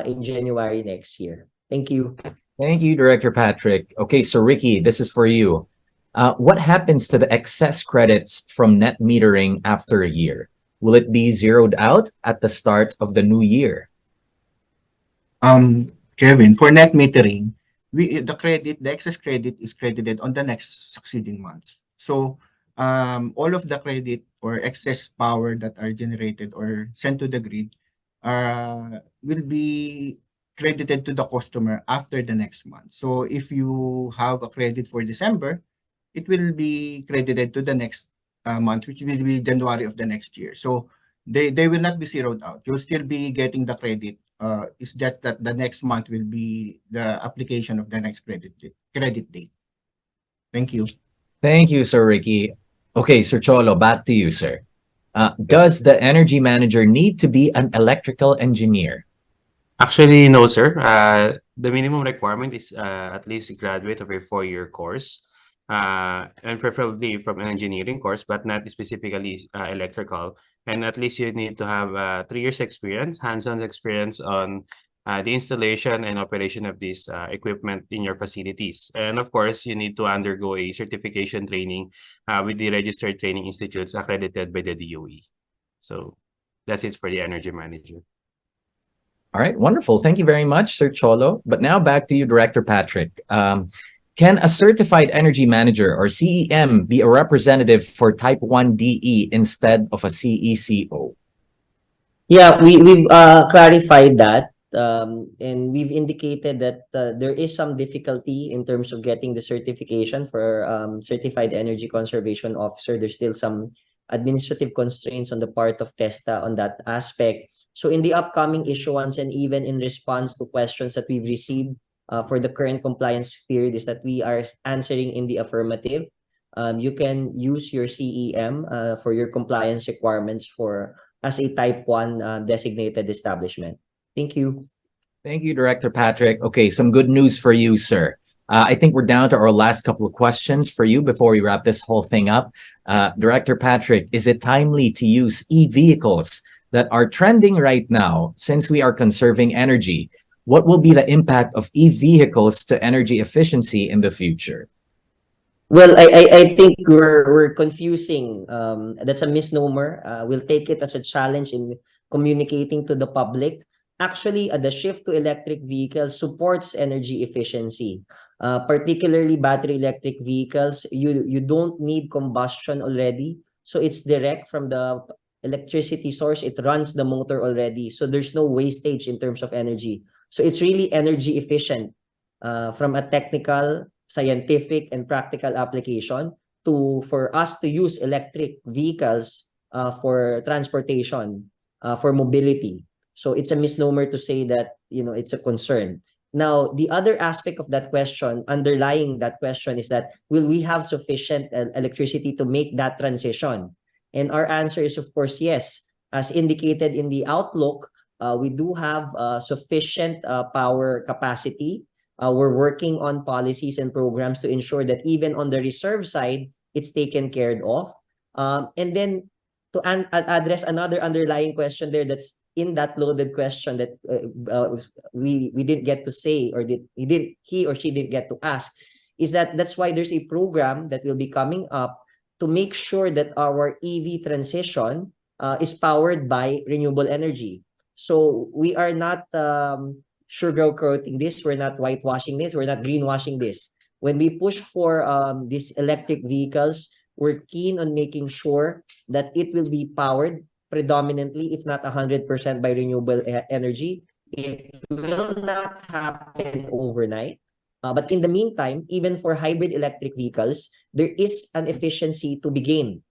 in January next year. Thank you. Thank you, Director Patrick. Okay, so Ricky, this is for you. What happens to the excess credits from net metering after a year? Will it be zeroed out at the start of the new year? Kevin, for net metering, the excess credit is credited on the next succeeding months. So all of the credit or excess power that are generated or sent to the grid will be credited to the customer after the next month. So if you have a credit for December, it will be credited to the next month, which will be January of the next year. So they will not be zeroed out. You'll still be getting the credit. It's just that the next month will be the application of the next credit date. Thank you. Thank you, Sir Ricky. Okay, Sir Cholo, back to you, sir. Does the energy manager need to be an electrical engineer? Actually, no, sir. The minimum requirement is at least a graduate of a 4-year course, and preferably from an engineering course, but not specifically electrical. And at least you need to have 3 years experience, hands-on experience on the installation and operation of this equipment in your facilities. And of course, you need to undergo a certification training with the registered training institutes accredited by the DOE. So that's it for the energy manager. All right, wonderful. Thank you very much, Sir Cholo. But now back to you, Director Patrick. Can a certified energy manager or CEM be a representative for Type 1 DE instead of a CECO? Yeah, we've clarified that. And we've indicated that there is some difficulty in terms of getting the certification for Certified Energy Conservation Officer. There's still some administrative constraints on the part of TESTA on that aspect. So in the upcoming issuance and even in response to questions that we've received for the current compliance period is that we are answering in the affirmative. You can use your CEM for your compliance requirements as a Type 1 designated establishment. Thank you. Thank you, Director Patrick. Okay, some good news for you, sir. I think we're down to our last couple of questions for you before we wrap this whole thing up. Director Patrick, is it timely to use e-vehicles that are trending right now since we are conserving energy? What will be the impact of e-vehicles to energy efficiency in the future? Well, I think we're confusing. That's a misnomer. We'll take it as a challenge in communicating to the public. Actually, the shift to electric vehicles supports energy efficiency. Particularly battery electric vehicles, you don't need combustion already. So it's direct from the electricity source. It runs the motor already. So there's no wastage in terms of energy. So it's really energy efficient from a technical, scientific, and practical application for us to use electric vehicles for transportation, for mobility. So it's a misnomer to say that, it's a concern. Now, the other aspect of that question, underlying that question, is that will we have sufficient electricity to make that transition? And our answer is, of course, yes. As indicated in the outlook, we do have sufficient power capacity. We're working on policies and programs to ensure that even on the reserve side, it's taken care of. And then to address another underlying question there that's in that loaded question that we didn't get to say, or he or she didn't get to ask, is that's why there's a program that will be coming up to make sure that our EV transition is powered by renewable energy. So we are not sugarcoating this, we're not whitewashing this, we're not greenwashing this. When we push for these electric vehicles, we're keen on making sure that it will be powered predominantly, if not 100% by renewable energy. It will not happen overnight. But in the meantime, even for hybrid electric vehicles, there is an efficiency to be gained.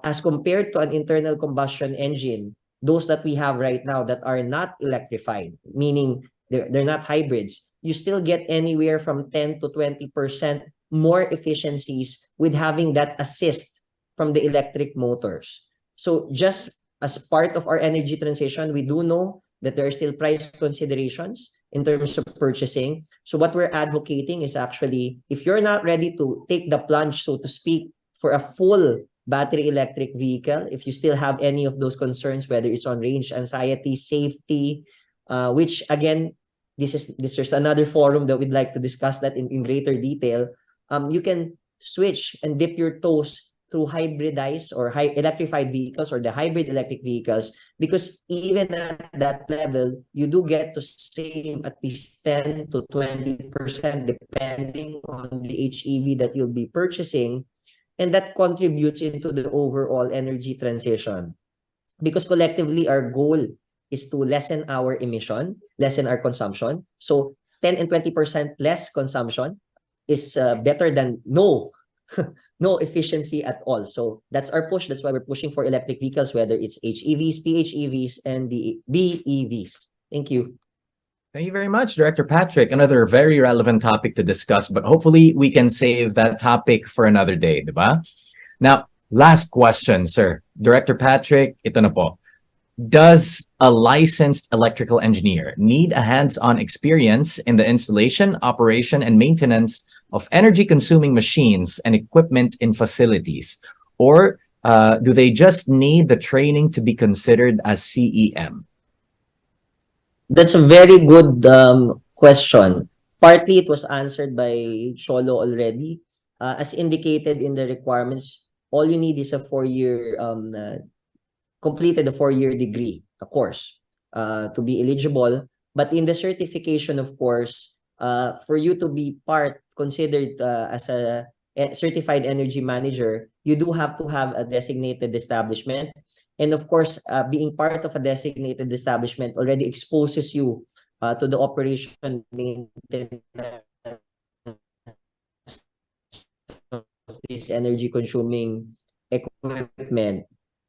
As compared to an internal combustion engine, those that we have right now that are not electrified, meaning they're not hybrids, you still get anywhere from 10 to 20% more efficiencies with having that assist from the electric motors. So just as part of our energy transition, we do know that there are still price considerations in terms of purchasing. So what we're advocating is actually, if you're not ready to take the plunge, so to speak, for a full battery electric vehicle, if you still have any of those concerns, whether it's on range anxiety, safety, which again, this is another forum that we'd like to discuss that in greater detail. You can switch and dip your toes through hybridized or electrified vehicles or the hybrid electric vehicles, because even at that level, you do get to save at least 10 to 20% depending on the HEV that you'll be purchasing. And that contributes into the overall energy transition. Because collectively, our goal is to lessen our emission, lessen our consumption. So 10 and 20% less consumption is better than no efficiency at all. So that's our push. That's why we're pushing for electric vehicles, whether it's HEVs, PHEVs, and the BEVs. Thank you. Thank you very much, Director Patrick. Another very relevant topic to discuss, but hopefully we can save that topic for another day, diba? Now, last question, sir. Director Patrick, ito na po. Does a licensed electrical engineer need a hands-on experience in the installation, operation, and maintenance of energy-consuming machines and equipment in facilities? Or do they just need the training to be considered as CEM? That's a very good question. Partly it was answered by Cholo already. As indicated in the requirements, all you need is a 4-year completed a 4-year degree, a course, to be eligible. But in the certification, of course, for you to be considered as a certified energy manager, you do have to have a designated establishment. And of course, being part of a designated establishment already exposes you to the operation maintenance of this energy consuming equipment.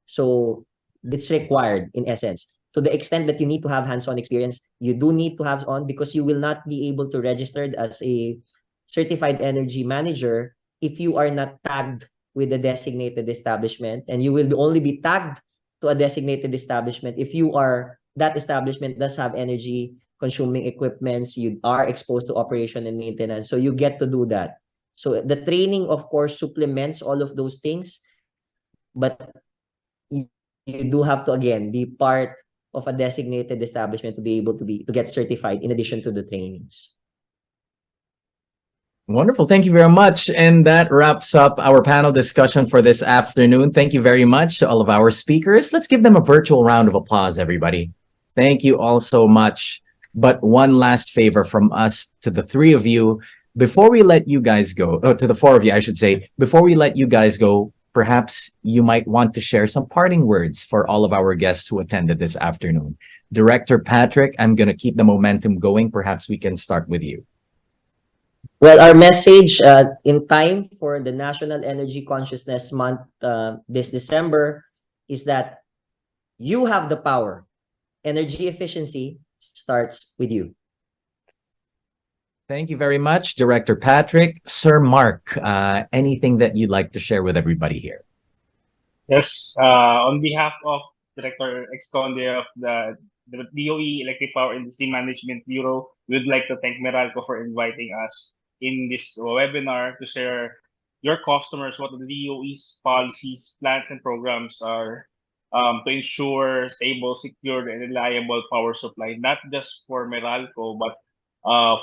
So it's required in essence. To the extent that you need to have hands-on experience, you do need to have on, because you will not be able to register as a certified energy manager if you are not tagged with a designated establishment, and you will only be tagged to a designated establishment if that establishment does have energy consuming equipments, you are exposed to operation and maintenance, so you get to do that. So the training, of course, supplements all of those things, but you do have to, again, be part of a designated establishment to be able to get certified in addition to the trainings. Wonderful. Thank you very much. And that wraps up our panel discussion for this afternoon. Thank you very much to all of our speakers. Let's give them a virtual round of applause, everybody. Thank you all so much. But one last favor from us to the three of you. Before we let you guys go, to the four of you, I should say, before we let you guys go, perhaps you might want to share some parting words for all of our guests who attended this afternoon. Director Patrick, I'm going to keep the momentum going. Perhaps we can start with you. Well, our message in time for the National Energy Consciousness Month this December is that you have the power. Energy efficiency starts with you. Thank you very much, Director Patrick. Sir Mark, anything that you'd like to share with everybody here? Yes, on behalf of Director Exconde of the DOE Electric Power Industry Management Bureau, we would like to thank Meralco for inviting us in this webinar to share your customers what the DOE's policies, plans, and programs are to ensure stable, secure, and reliable power supply, not just for Meralco, but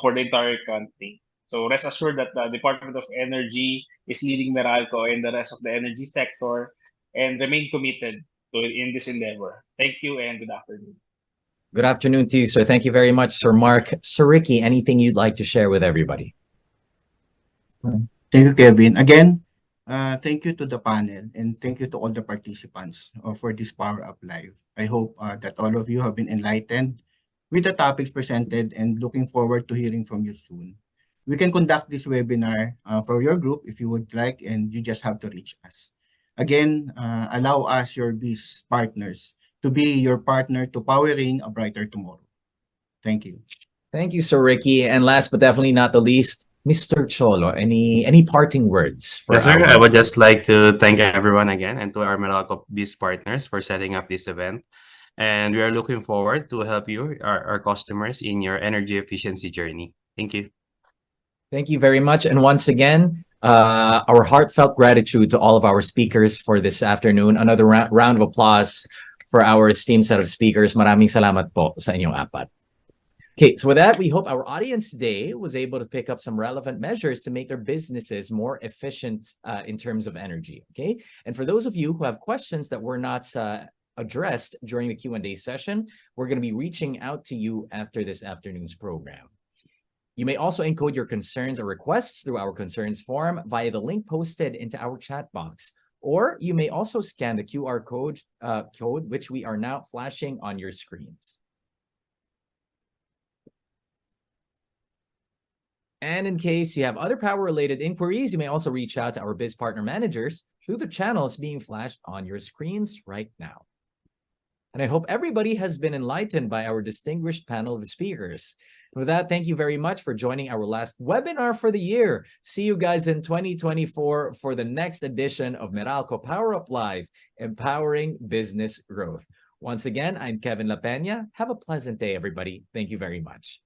for the entire country. So rest assured that the Department of Energy is leading Meralco and the rest of the energy sector and remain committed in this endeavor. Thank you and good afternoon. Good afternoon to you, sir. Thank you very much, Sir Mark. Sir Ricky, anything you'd like to share with everybody? Thank you, Kevin. Again, thank you to the panel and thank you to all the participants for this Power Up Live. I hope that all of you have been enlightened with the topics presented and looking forward to hearing from you soon. We can conduct this webinar for your group if you would like, and you just have to reach us. Again, allow us, your BIS partners, to be your partner to powering a brighter tomorrow. Thank you. Thank you, Sir Ricky. And last but definitely not the least, Mr. Cholo, any parting words for Yes, sir. our I would just like to thank everyone again and to our Meralco BIS partners for setting up this event. And we are looking forward to help you, our customers, in your energy efficiency journey. Thank you. Thank you very much. And once again, our heartfelt gratitude to all of our speakers for this afternoon. Another round of applause for our esteemed set of speakers. Maraming salamat po sa inyong apat. Okay, so with that, we hope our audience today was able to pick up some relevant measures to make their businesses more efficient in terms of energy, okay? And for those of you who have questions that were not addressed during the Q&A session, we're going to be reaching out to you after this afternoon's program. You may also encode your concerns or requests through our concerns form via the link posted into our chat box. Or you may also scan the QR code, which we are now flashing on your screens. And in case you have other power-related inquiries, you may also reach out to our biz partner managers through the channels being flashed on your screens right now. And I hope everybody has been enlightened by our distinguished panel of speakers. With that, thank you very much for joining our last webinar for the year. See you guys in 2024 for the next edition of Meralco Power Up Live, Empowering Business Growth. Once again, I'm Kevin La Peña. Have a pleasant day, everybody. Thank you very much.